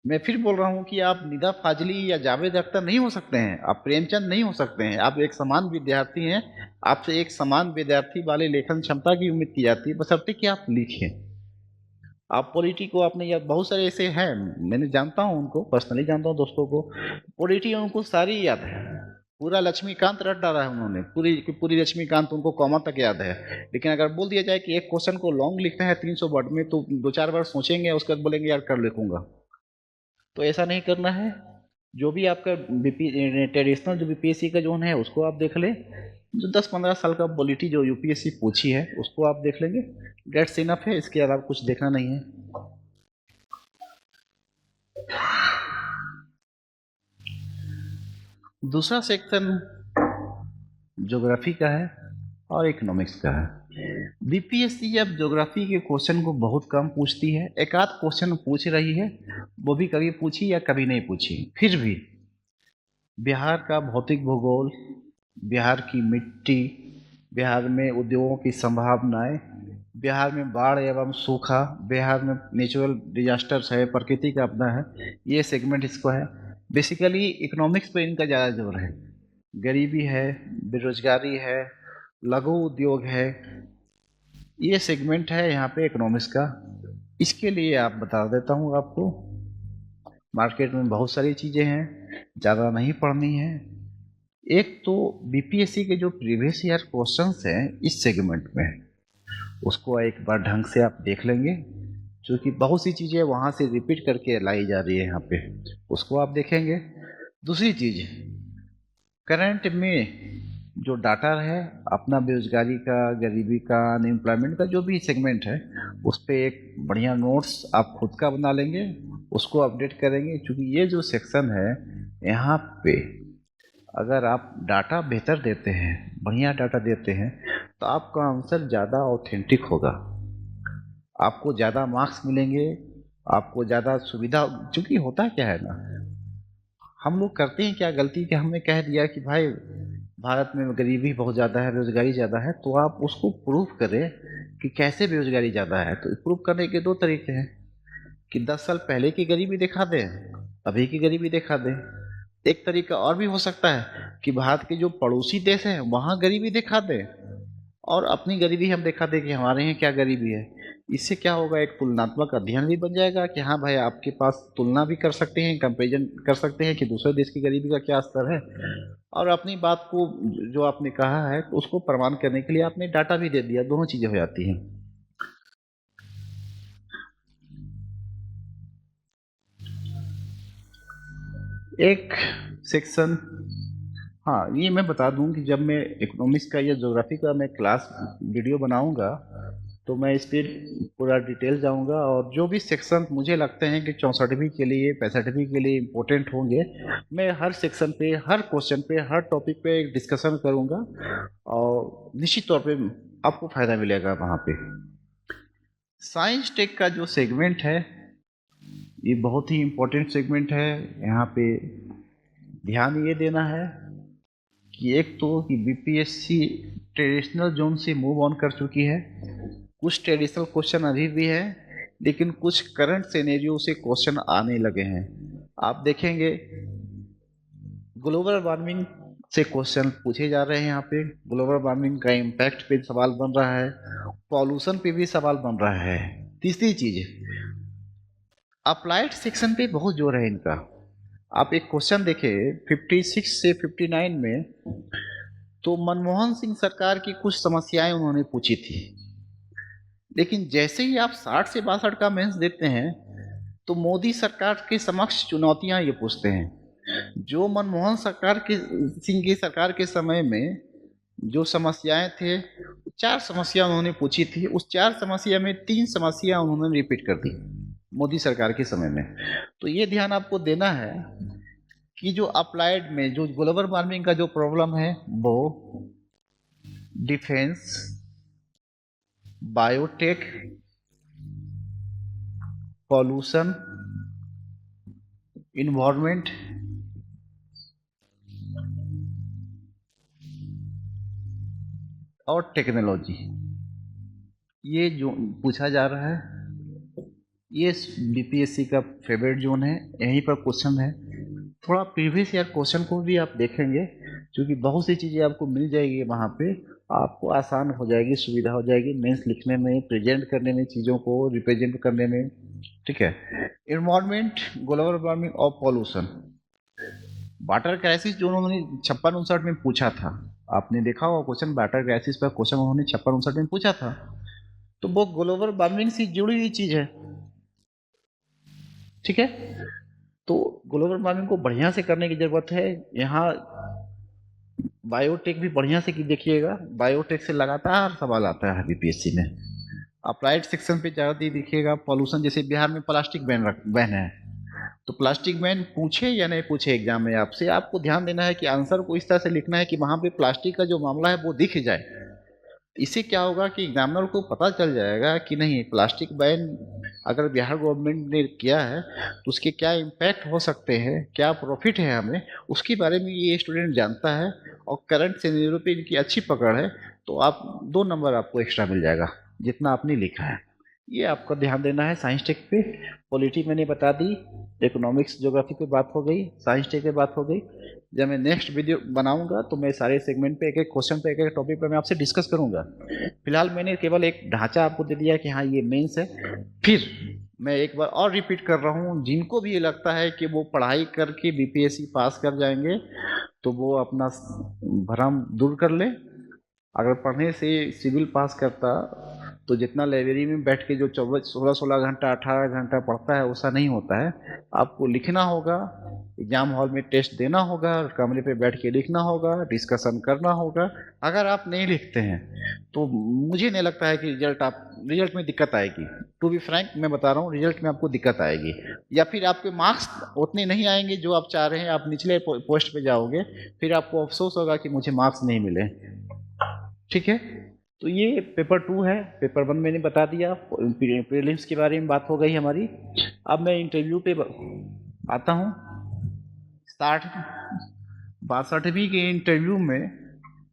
मैं फिर बोल रहा हूँ कि आप निदा फाजली या जावेद अख्तर नहीं हो सकते हैं, आप प्रेमचंद नहीं हो सकते हैं। आप एक समान विद्यार्थी हैं, आपसे एक समान विद्यार्थी वाले लेखन क्षमता की उम्मीद की जाती है, बशर्ते कि आप लिखें। आप पॉलिटी को आपने, या बहुत सारे ऐसे हैं, मैंने जानता हूँ उनको, पर्सनली जानता हूँ दोस्तों को, पॉलिटी उनको सारी याद है, पूरा लक्ष्मीकांत रट डाला है उन्होंने, पूरी की पूरी लक्ष्मीकांत उनको कॉमा तक याद है। लेकिन अगर बोल दिया जाए कि एक क्वेश्चन को लॉन्ग लिखना है 300 वर्ड में, तो 2-4 बार सोचेंगे, उसके बाद बोलेंगे यार कर लिखूंगा। तो ऐसा नहीं करना है। जो भी आपका ट्रेडिशनल जो बीपीएससी का जोन है उसको आप देख लें। जो 10-15 साल का पॉलिटी जो यूपीएससी पूछी है उसको आप देख लेंगे, डेट्स इनफ है, इसके अलावा कुछ देखना नहीं है। दूसरा सेक्शन ज्योग्राफी का है और इकोनॉमिक्स का है। बीपीएससी अब ज्योग्राफी के क्वेश्चन को बहुत कम पूछती है, एक आध क्वेश्चन पूछ रही है, वो भी कभी पूछी या कभी नहीं पूछी। फिर भी बिहार का भौतिक भूगोल, बिहार की मिट्टी, बिहार में उद्योगों की संभावनाएं, बिहार में बाढ़ एवं सूखा, बिहार में नेचुरल डिजास्टर्स है, प्रकृति का आपदा है, ये सेगमेंट इसको है। बेसिकली इकोनॉमिक्स पे इनका ज़्यादा जोर है। गरीबी है, बेरोजगारी है, लघु उद्योग है, ये सेगमेंट है यहाँ पे इकोनॉमिक्स का। इसके लिए आप बता देता हूँ आपको, मार्केट में बहुत सारी चीज़ें हैं, ज़्यादा नहीं पढ़नी है। एक तो बीपीएससी के जो प्रीवियस ईयर क्वेश्चंस हैं इस सेगमेंट में, उसको एक बार ढंग से आप देख लेंगे, क्योंकि बहुत सी चीज़ें वहाँ से रिपीट करके लाई जा रही है यहाँ पे, उसको आप देखेंगे। दूसरी चीज़, करंट में जो डाटा है अपना बेरोजगारी का, गरीबी का, अनएम्प्लॉयमेंट का, जो भी सेगमेंट है उस पर एक बढ़िया नोट्स आप खुद का बना लेंगे, उसको अपडेट करेंगे। क्योंकि ये जो सेक्शन है यहाँ पे अगर आप डाटा बेहतर देते हैं, बढ़िया डाटा देते हैं, तो आपका आंसर ज़्यादा ऑथेंटिक होगा, आपको ज़्यादा मार्क्स मिलेंगे, आपको ज़्यादा सुविधा। क्योंकि होता क्या है ना, हम लोग करते हैं क्या गलती कि हमने कह दिया कि भाई भारत में गरीबी बहुत ज़्यादा है, बेरोजगारी ज़्यादा है, तो आप उसको प्रूव करें कि कैसे बेरोजगारी ज़्यादा है। तो प्रूव करने के दो तरीके हैं कि 10 साल पहले की गरीबी दिखा दें, अभी की गरीबी दिखा दें। एक तरीका और भी हो सकता है कि भारत के जो पड़ोसी देश हैं वहाँ गरीबी दिखा दें और अपनी गरीबी हम दिखा दें कि हमारे यहाँ क्या गरीबी है। इससे क्या होगा, एक तुलनात्मक अध्ययन भी बन जाएगा कि हाँ भाई आपके पास तुलना भी कर सकते हैं, कंपैरिजन कर सकते हैं कि दूसरे देश की गरीबी का क्या स्तर है, और अपनी बात को जो आपने कहा है तो उसको प्रमाण करने के लिए आपने डाटा भी दे दिया, दोनों चीज़ें हो जाती हैं। एक सेक्शन, हाँ ये मैं बता दूं कि जब मैं इकोनॉमिक्स का या ज्योग्राफी का मैं क्लास वीडियो बनाऊंगा तो मैं इस पर पूरा डिटेल जाऊंगा, और जो भी सेक्शन मुझे लगते हैं कि 64वीं के लिए 65वीं के लिए इम्पोर्टेंट होंगे, मैं हर सेक्शन पे, हर क्वेश्चन पे, हर टॉपिक पे एक डिस्कशन करूंगा, और निश्चित तौर पे आपको फ़ायदा मिलेगा वहाँ पे। साइंस टेक का जो सेगमेंट है ये बहुत ही इम्पोर्टेंट सेगमेंट है। यहाँ पे ध्यान ये देना है कि एक तो कि बीपीएससी ट्रेडिशनल जोन से मूव ऑन कर चुकी है, कुछ ट्रेडिशनल क्वेश्चन अभी भी है, लेकिन कुछ करंट सिनेरियो से क्वेश्चन आने लगे हैं। आप देखेंगे ग्लोबल वार्मिंग से क्वेश्चन पूछे जा रहे हैं। यहाँ पे ग्लोबल वार्मिंग का इम्पैक्ट पे सवाल बन रहा है, पॉल्यूशन पे भी सवाल बन रहा है। तीसरी चीज, अप्लाइड सेक्शन पे बहुत जोर है इनका। आप एक क्वेश्चन देखें 56 से 59 में, तो मनमोहन सिंह सरकार की कुछ समस्याएं उन्होंने पूछी थी, लेकिन जैसे ही आप 60 से 62 का मेंस देते हैं तो मोदी सरकार के समक्ष चुनौतियां ये पूछते हैं। जो मनमोहन सिंह की सरकार के समय में जो समस्याएं थे, 4 समस्या उन्होंने पूछी थी, उस 4 समस्या में 3 समस्या उन्होंने रिपीट कर दी मोदी सरकार के समय में। तो ये ध्यान आपको देना है कि जो अप्लाइड में जो ग्लोबल वार्मिंग का जो प्रॉब्लम है वो डिफेंस, बायोटेक, पॉल्यूशन, इन्वायरमेंट, और टेक्नोलॉजी, ये जो पूछा जा रहा है ये बीपीएससी का फेवरेट जोन है। यहीं पर क्वेश्चन है। थोड़ा प्रीवियस ईयर क्वेश्चन को भी आप देखेंगे, क्योंकि बहुत सी चीज़ें आपको मिल जाएगी वहाँ पे, आपको आसान हो जाएगी, सुविधा हो जाएगी मेंस लिखने में, प्रेजेंट करने में, चीज़ों को रिप्रेजेंट करने में। ठीक है, इन्वायरमेंट, ग्लोबल वार्मिंग और पॉल्यूशन। वाटर क्राइसिस जो उन्होंने 56-59 में पूछा था, आपने देखा होगा क्वेश्चन, वाटर क्राइसिस पर क्वेश्चन उन्होंने 56-59 में पूछा था, तो वो ग्लोबल वार्मिंग से जुड़ी हुई चीज़ है। ठीक है, तो ग्लोबल वार्मिंग को बढ़िया से करने की ज़रूरत है। यहाँ बायोटेक भी बढ़िया से देखिएगा, बायोटेक से लगातार सवाल आता है बीपीएससी में। अप्लाइड सेक्शन पे ज़्यादा देखिएगा। पॉल्यूशन, जैसे बिहार में प्लास्टिक बैन है, तो प्लास्टिक बैन पूछे या नहीं पूछे एग्जाम में आपसे, आपको ध्यान देना है कि आंसर को इस तरह से लिखना है कि वहाँ पे प्लास्टिक का जो मामला है वो दिख जाए। इससे क्या होगा कि एग्जामिनर को पता चल जाएगा कि नहीं, प्लास्टिक बैन अगर बिहार गवर्नमेंट ने किया है तो उसके क्या इम्पैक्ट हो सकते हैं, क्या प्रॉफिट है हमें, उसके बारे में ये स्टूडेंट जानता है, और करंट सिनेरियो पे इनकी अच्छी पकड़ है, तो आप 2 नंबर आपको एक्स्ट्रा मिल जाएगा जितना आपने लिखा है। ये आपको ध्यान देना है। साइंस टेक पे पॉलिटी मैंने बता दी, इकोनॉमिक्स ज्योग्राफी पे बात हो गई, साइंस टेक पे बात हो गई। जब मैं नेक्स्ट वीडियो बनाऊंगा तो मैं सारे सेगमेंट पे, एक एक क्वेश्चन पे, एक एक टॉपिक पे मैं आपसे डिस्कस करूंगा। फिलहाल मैंने केवल एक ढांचा आपको दे दिया कि हाँ ये मेंस है। फिर मैं एक बार और रिपीट कर रहा हूँ, जिनको भी ये लगता है कि वो पढ़ाई करके बीपीएससी पास कर जाएंगे तो वो अपना भ्रम दूर कर ले। अगर पढ़ने से सिविल पास करता तो जितना लाइब्रेरी में बैठ के जो 16 घंटा 18 घंटा पढ़ता है वैसा नहीं होता है। आपको लिखना होगा, एग्जाम हॉल में टेस्ट देना होगा, कमरे पे बैठ के लिखना होगा, डिस्कशन करना होगा। अगर आप नहीं लिखते हैं तो मुझे नहीं लगता है कि रिजल्ट में दिक्कत आएगी। टू बी फ्रैंक मैं बता रहा हूँ, रिजल्ट में आपको दिक्कत आएगी, या फिर आपके मार्क्स उतने नहीं आएंगे जो आप चाह रहे हैं, आप निचले पोस्ट पे जाओगे, फिर आपको अफसोस होगा कि मुझे मार्क्स नहीं मिले। ठीक है, तो ये पेपर 2 है। पेपर 1 मैंने बता दिया, प्रीलिम्स के बारे में बात हो गई हमारी। अब मैं इंटरव्यू पे आता हूँ। 62वीं के इंटरव्यू में,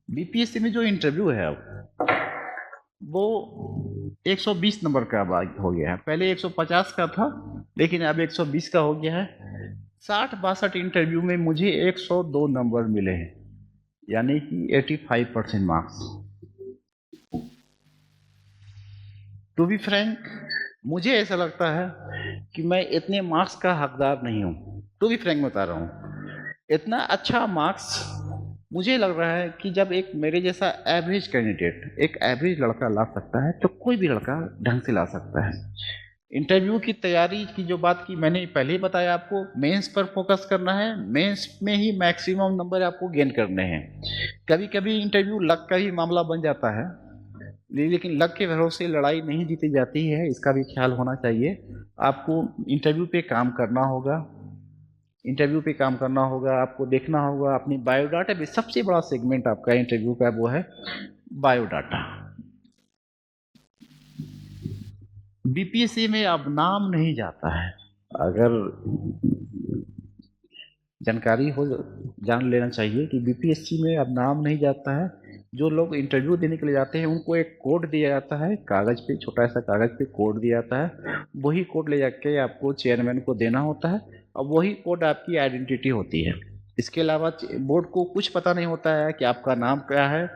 बीपीएससी में जो इंटरव्यू है अब वो 120 नंबर का हो गया है। पहले 150 का था, लेकिन अब 120 का हो गया है। 60-62 इंटरव्यू में मुझे 102 नंबर मिले हैं, यानी कि 85% मार्क्स। टू बी फ्रैंक मुझे ऐसा लगता है कि मैं इतने मार्क्स का हकदार नहीं हूँ। टू बी फ्रैंक बता रहा हूँ, इतना अच्छा मार्क्स मुझे लग रहा है कि जब एक मेरे जैसा एवरेज कैंडिडेट, एक एवरेज लड़का ला सकता है तो कोई भी लड़का ढंग से ला सकता है। इंटरव्यू की तैयारी की जो बात की मैंने पहले ही बताया, आपको मेंस पर फोकस करना है। मेंस में ही मैक्सिमम नंबर आपको गेन करने हैं। कभी कभी इंटरव्यू लक का ही मामला बन जाता है, लेकिन लक के भरोसे लड़ाई नहीं जीती जाती है, इसका भी ख्याल होना चाहिए। आपको इंटरव्यू पे काम करना होगा, इंटरव्यू पे काम करना होगा, आपको देखना होगा अपनी बायोडाटा भी। सबसे बड़ा सेगमेंट आपका इंटरव्यू का वो है बायोडाटा। बीपीएससी में अब नाम नहीं जाता है, अगर जानकारी हो जान लेना चाहिए कि बीपीएससी में अब नाम नहीं जाता है। जो लोग इंटरव्यू देने के लिए जाते हैं उनको एक कोड दिया जाता है कागज़ पे, छोटा सा कागज़ पे कोड दिया जाता है। वही कोड ले जाके आपको चेयरमैन को देना होता है और वही कोड आपकी आइडेंटिटी होती है। इसके अलावा बोर्ड को कुछ पता नहीं होता है कि आपका नाम क्या है,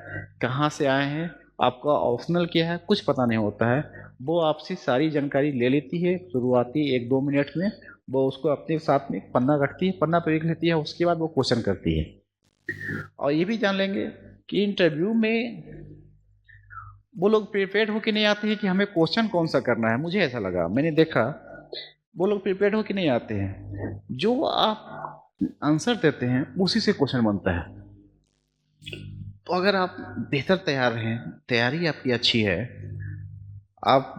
कहाँ से आए हैं, आपका ऑप्शनल क्या है, कुछ पता नहीं होता है। वो आपसे सारी जानकारी ले लेती है शुरुआती 1-2 मिनट में। वो उसको अपने साथ में पन्ना रखती है, पन्ना पे लिख लेती है, उसके बाद वो क्वेश्चन करती है। और ये भी जान लेंगे कि इंटरव्यू में वो लोग प्रिपेयर्ड होके नहीं आते हैं कि हमें क्वेश्चन कौन सा करना है। मुझे ऐसा लगा, मैंने देखा वो लोग प्रिपेयर्ड होके नहीं आते हैं, जो आप आंसर देते हैं उसी से क्वेश्चन बनता है। तो अगर आप बेहतर तैयार हैं, तैयारी आपकी अच्छी है, आप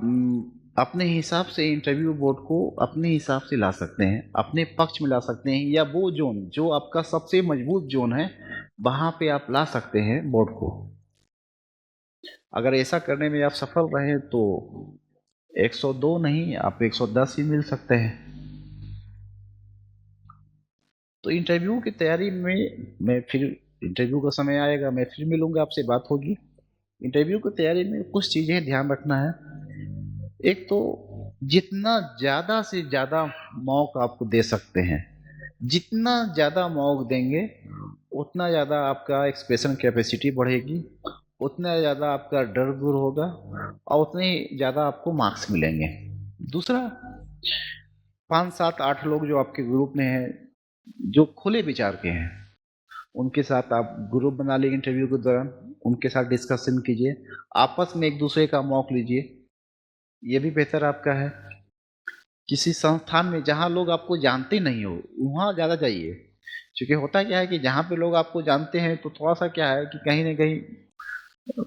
अपने हिसाब से इंटरव्यू बोर्ड को अपने हिसाब से ला सकते हैं, अपने पक्ष में ला सकते हैं, या वो जोन जो आपका सबसे मजबूत जोन है वहाँ पे आप ला सकते हैं बोर्ड को। अगर ऐसा करने में आप सफल रहे तो 102 नहीं, आप 110 ही मिल सकते हैं। तो इंटरव्यू की तैयारी में मैं फिर, इंटरव्यू का समय आएगा मैं फिर मिलूंगा, आपसे बात होगी। इंटरव्यू की तैयारी में कुछ चीज़ें ध्यान रखना है। एक तो जितना ज़्यादा से ज़्यादा मौक आपको दे सकते हैं, जितना ज़्यादा मौक देंगे उतना ज़्यादा आपका एक्सप्रेशन कैपेसिटी बढ़ेगी, उतना ज़्यादा आपका डर दूर होगा और उतने ही ज़्यादा आपको मार्क्स मिलेंगे। दूसरा, 5, 7, 8 लोग जो आपके ग्रुप में हैं, जो खुले विचार के हैं, उनके साथ आप ग्रुप बना लीजिए। इंटरव्यू के दौरान उनके साथ डिस्कशन कीजिए, आपस में एक दूसरे का मौक लीजिए, ये भी बेहतर आपका है। किसी संस्थान में जहाँ लोग आपको जानते नहीं हो वहाँ ज़्यादा जाइए, क्योंकि होता क्या है कि जहाँ पे लोग आपको जानते हैं तो थोड़ा सा क्या है कि कहीं ना कहीं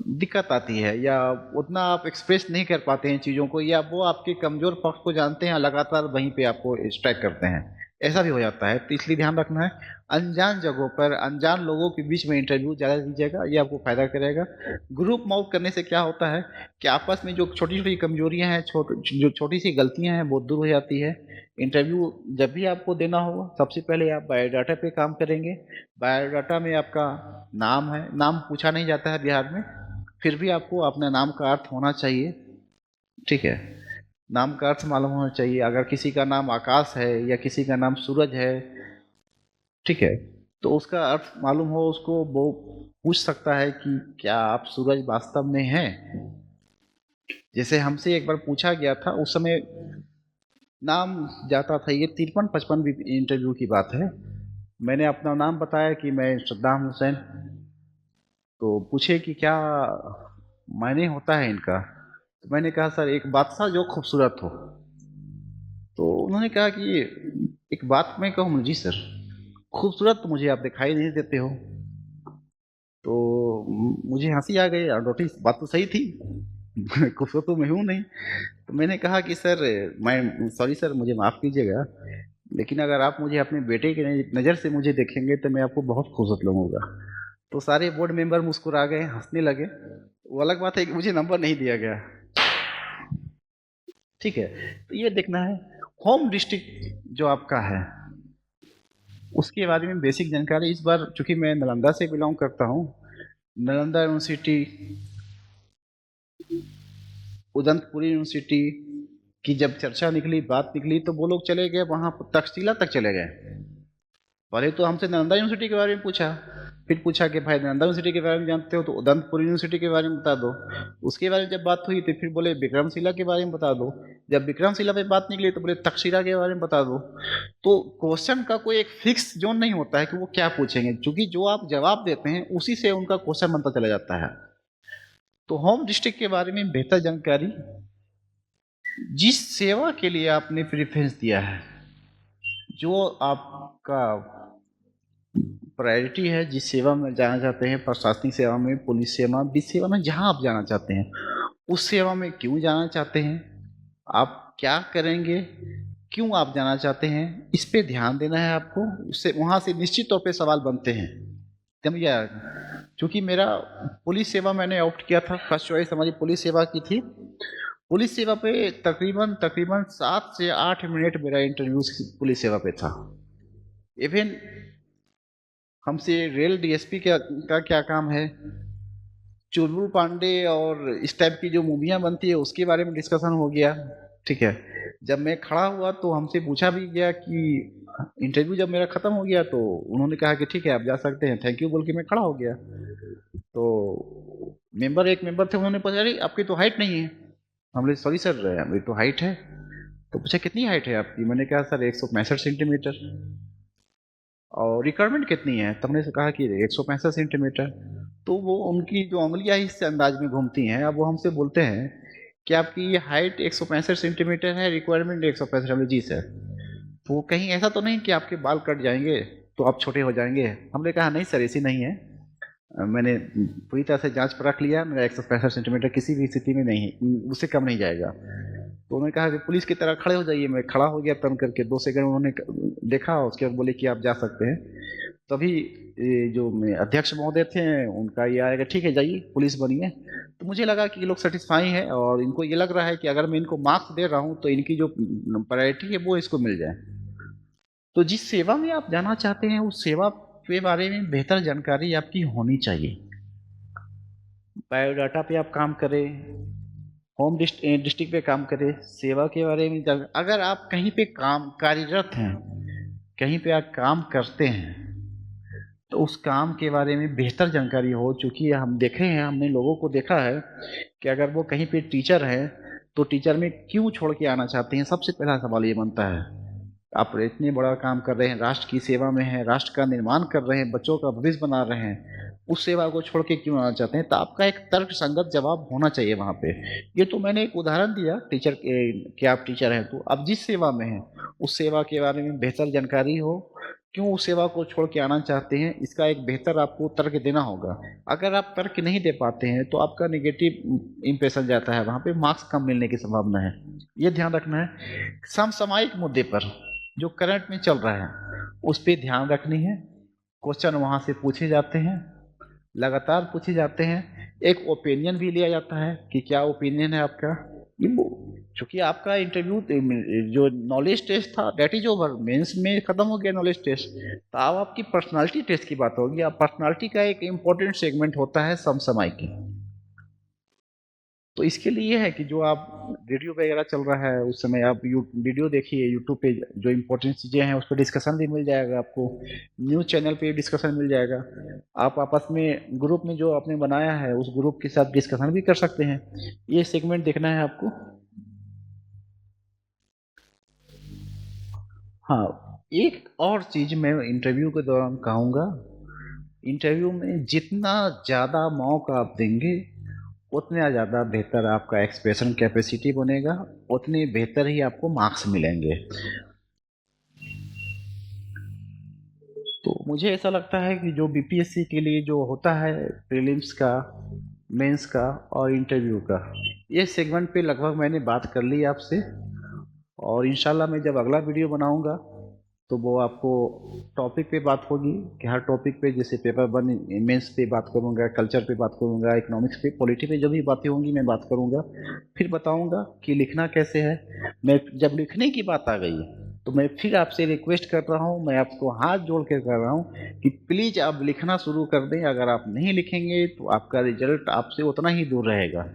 दिक्कत आती है, या उतना आप एक्सप्रेस नहीं कर पाते हैं चीज़ों को, या वो आपके कमज़ोर पक्ष को जानते हैं लगातार वहीं पे आपको स्ट्राइक करते हैं, ऐसा भी हो जाता है। तो इसलिए ध्यान रखना है, अनजान जगहों पर अनजान लोगों के बीच में इंटरव्यू ज़्यादा दीजिएगा, ये आपको फ़ायदा करेगा। ग्रुप मॉक करने से क्या होता है कि आपस में जो छोटी छोटी कमजोरियां हैं, जो छोटी सी गलतियां हैं वो दूर हो जाती है। इंटरव्यू जब भी आपको देना होगा सबसे पहले आप बायोडाटा पे काम करेंगे। बायोडाटा में आपका नाम है, नाम पूछा नहीं जाता है बिहार में, फिर भी आपको अपने नाम का अर्थ होना चाहिए, ठीक है, नाम का अर्थ मालूम होना चाहिए। अगर किसी का नाम आकाश है या किसी का नाम सूरज है, ठीक है, तो उसका अर्थ मालूम हो उसको, वो पूछ सकता है कि क्या आप सूरज वास्तव में हैं। जैसे हमसे एक बार पूछा गया था, उस समय नाम जाता था, ये 53-55 इंटरव्यू की बात है। मैंने अपना नाम बताया कि मैं सद्दाम हुसैन, तो पूछे कि क्या मायने होता है इनका, तो मैंने कहा सर एक बादशाह जो खूबसूरत हो। तो उन्होंने कहा कि एक बात मैं कहूँ, जी सर खूबसूरत तो मुझे आप दिखाई नहीं देते हो। तो मुझे हंसी आ गई, और नोटिस बात तो सही थी खूबसूरत तो मैं हूँ नहीं। तो मैंने कहा कि सर मैं सॉरी सर, मुझे माफ़ कीजिएगा, लेकिन अगर आप मुझे अपने बेटे की नज़र से मुझे देखेंगे तो मैं आपको बहुत खूबसूरत लगूंगा। तो सारे बोर्ड मेंबर मुस्कुरा गए, हंसने लगे। वो अलग बात है कि मुझे नंबर नहीं दिया गया, ठीक है। तो ये देखना है होम डिस्ट्रिक्ट जो आपका है उसके बारे में बेसिक जानकारी। इस बार चूंकि मैं नालंदा से बिलोंग करता हूँ, नालंदा यूनिवर्सिटी, उदंतपुरी यूनिवर्सिटी की जब चर्चा निकली, बात निकली, तो वो लोग चले गए वहाँ तक्षशिला तक चले गए। पहले तो हमसे नालंदा यूनिवर्सिटी के बारे में पूछा, फिर पूछा कि भाई नालंदा यूनिवर्सिटी के बारे में जानते हो तो उदंतपुरी यूनिवर्सिटी के बारे में बता दो। उसके बारे में जब बात हुई तो फिर बोले विक्रमशिला के बारे में बता दो। जब विक्रमशिला पे बात निकली तो बोले तक्षशिला के बारे में बता दो। तो क्वेश्चन का कोई एक फिक्स जोन नहीं होता है कि वो क्या पूछेंगे, क्योंकि जो आप जवाब देते हैं उसी से उनका क्वेश्चन बनता चला जाता है। तो होम डिस्ट्रिक्ट के बारे में बेहतर जानकारी, जिस सेवा के लिए आपने प्रेफरेंस दिया है, जो आपका प्रायोरिटी है, जिस सेवा में जाना चाहते हैं, प्रशासनिक सेवा में, पुलिस सेवा, वित्त सेवा में, जहां आप जाना चाहते हैं, उस सेवा में क्यों जाना चाहते हैं, आप क्या करेंगे, क्यों आप जाना चाहते हैं, इस पे ध्यान देना है आपको। उससे वहाँ से निश्चित तौर पे सवाल बनते हैं, समझ आया? क्योंकि मेरा पुलिस सेवा मैंने ऑप्ट किया था, फर्स्ट चॉइस हमारी पुलिस सेवा की थी। पुलिस सेवा पे तकरीबन तकरीबन 7 से 8 मिनट मेरा इंटरव्यू पुलिस सेवा पे था। इवन हमसे रेल डीएसपी का क्या काम है, चुलबुल पांडे और इस टाइप की जो मूवियाँ बनती है उसके बारे में डिस्कशन हो गया, ठीक है। जब मैं खड़ा हुआ तो हमसे पूछा भी गया कि इंटरव्यू जब मेरा खत्म हो गया तो उन्होंने कहा कि ठीक है आप जा सकते हैं, थैंक यू बोल के मैं खड़ा हो गया। तो एक मेंबर थे, उन्होंने पूछा अरे आपकी तो हाइट नहीं है। हमने सॉरी सर मेरी तो हाइट है। तो पूछा कितनी हाइट है आपकी, मैंने कहा सर 165 सेंटीमीटर। और रिक्वायरमेंट कितनी है, तो हमने कहा कि 165 सेंटीमीटर। तो वो उनकी जो उंगलियां इस अंदाज में घूमती हैं, अब वो हमसे बोलते हैं कि आपकी ये हाइट 165 सेंटीमीटर है, रिक्वायरमेंट 165। हमने जी सर। तो कहीं ऐसा तो नहीं कि आपके बाल कट जाएंगे तो आप छोटे हो जाएंगे। हमने कहा नहीं सर ऐसी नहीं है, मैंने पूरी तरह से जांच परख लिया, मेरा 165 सेंटीमीटर किसी भी स्थिति में नहीं है, उससे कम नहीं जाएगा। तो उन्होंने कहा कि पुलिस की तरह खड़े हो जाइए। मैं खड़ा हो गया टर्न करके, 2 सेकंड उन्होंने देखा, उसके बाद बोले कि आप जा सकते हैं। तभी ये जो अध्यक्ष महोदय थे उनका ये आएगा ठीक है जाइए पुलिस बनिए। तो मुझे लगा कि ये लोग सेटिस्फाई हैं और इनको ये लग रहा है कि अगर मैं इनको मार्क्स दे रहा हूँ तो इनकी जो प्रायोरिटी है वो इसको मिल जाए। तो जिस सेवा में आप जाना चाहते हैं उस सेवा के बारे में बेहतर जानकारी आपकी होनी चाहिए। बायोडाटा पे आप काम करें, होम डिस्ट्रिक्ट पे काम करें, सेवा के बारे में अगर आप कहीं पे काम कार्यरत हैं, कहीं पे आप काम करते हैं, तो उस काम के बारे में बेहतर जानकारी हो। चूँकि हम देखे हैं, हमने लोगों को देखा है कि अगर वो कहीं पे टीचर हैं तो टीचर में क्यों छोड़ के आना चाहते हैं, सबसे पहला सवाल ये बनता है। आप इतने बड़ा काम कर रहे हैं, राष्ट्र की सेवा में हैं, राष्ट्र का निर्माण कर रहे हैं, बच्चों का भविष्य बना रहे हैं, उस सेवा को छोड़ के क्यों आना चाहते हैं? तो आपका एक तर्क संगत जवाब होना चाहिए वहाँ पे। ये तो मैंने एक उदाहरण दिया टीचर के कि आप टीचर हैं तो अब जिस सेवा में हैं उस सेवा के बारे में बेहतर जानकारी हो, क्यों उस सेवा को छोड़ के आना चाहते हैं, इसका एक बेहतर आपको तर्क देना होगा। अगर आप तर्क नहीं दे पाते हैं तो आपका नेगेटिव इंप्रेशन जाता है, वहाँ पे मार्क्स कम मिलने की संभावना है, ये ध्यान रखना है। समसामयिक मुद्दे पर जो करंट में चल रहा है उस पर ध्यान रखनी है। क्वेश्चन वहाँ से पूछे जाते हैं, लगातार पूछे जाते हैं। एक ओपिनियन भी लिया जाता है कि क्या ओपिनियन है आपका। चूंकि आपका इंटरव्यू जो नॉलेज टेस्ट था डेट इज ओवर, मेंस में खत्म हो गया नॉलेज टेस्ट, तो अब आपकी पर्सनालिटी टेस्ट की बात होगी। अब पर्सनालिटी का एक इम्पोर्टेंट सेगमेंट होता है समसामयिक। तो इसके लिए ये है कि जो आप वीडियो वगैरह चल रहा है उस समय आप वीडियो देखिए, यूट्यूब पे जो इम्पोर्टेंट चीज़ें हैं उस पर डिस्कशन भी मिल जाएगा आपको, न्यूज़ चैनल पे डिस्कशन मिल जाएगा। आप आपस में ग्रुप में जो आपने बनाया है उस ग्रुप के साथ डिस्कशन भी कर सकते हैं। ये सेगमेंट देखना है आपको। हाँ, एक और चीज़ मैं इंटरव्यू के दौरान कहूँगा, इंटरव्यू में जितना ज़्यादा मौका आप देंगे उतना ज़्यादा बेहतर आपका एक्सप्रेशन कैपेसिटी बनेगा, उतने बेहतर ही आपको मार्क्स मिलेंगे। तो मुझे ऐसा लगता है कि जो बीपीएससी के लिए जो होता है प्रीलिम्स का, मेंस का और इंटरव्यू का, ये सेगमेंट पे लगभग मैंने बात कर ली आपसे। और इंशाल्लाह मैं जब अगला वीडियो बनाऊंगा तो वो आपको टॉपिक पे बात होगी कि हर टॉपिक पे, जैसे पेपर 1 मेंस पे बात करूंगा, कल्चर पे बात करूंगा, इकोनॉमिक्स पे, पॉलिटी पे जो भी बातें होंगी मैं बात करूंगा। फिर बताऊंगा कि लिखना कैसे है। मैं जब लिखने की बात आ गई तो मैं फिर आपसे रिक्वेस्ट कर रहा हूँ, मैं आपको हाथ जोड़ के कर रहा हूँ कि प्लीज़ आप लिखना शुरू कर दें। अगर आप नहीं लिखेंगे तो आपका रिजल्ट आपसे उतना ही दूर रहेगा।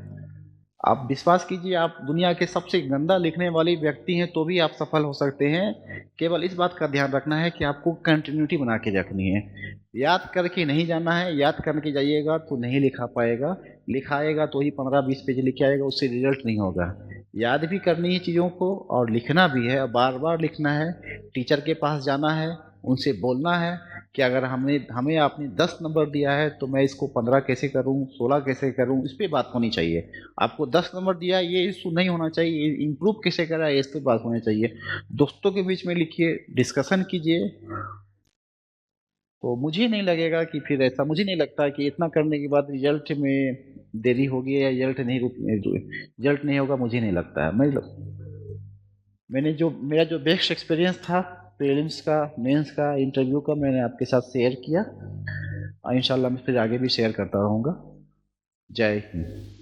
आप विश्वास कीजिए, आप दुनिया के सबसे गंदा लिखने वाले व्यक्ति हैं तो भी आप सफल हो सकते हैं। केवल इस बात का ध्यान रखना है कि आपको कंटिन्यूटी बना के रखनी है। याद करके नहीं जाना है, याद करके जाइएगा तो नहीं लिखा पाएगा, लिखाएगा तो ही 15-20 पेज लिख के आएगा, उससे रिजल्ट नहीं होगा। याद भी करनी है चीज़ों को और लिखना भी है, बार बार लिखना है। टीचर के पास जाना है, उनसे बोलना है कि अगर हमें आपने 10 नंबर दिया है तो मैं इसको 15 कैसे करूं, 16 कैसे करूं, इस पे बात होनी चाहिए। आपको 10 नंबर दिया, ये इशू नहीं होना चाहिए, इम्प्रूव कैसे करा है इस पे बात होनी चाहिए। दोस्तों के बीच में लिखिए, डिस्कशन कीजिए। तो मुझे नहीं लगेगा कि फिर ऐसा, मुझे नहीं लगता कि इतना करने के बाद रिजल्ट में देरी होगी या रिजल्ट नहीं होगा, मुझे नहीं लगता है। मैंने जो मेरा जो बेस्ट एक्सपीरियंस था प्रीलिम्स का, मेंस का, इंटरव्यू का, मैंने आपके साथ शेयर किया और इंशाल्लाह मैं फिर आगे भी शेयर करता रहूँगा। जय हिंद।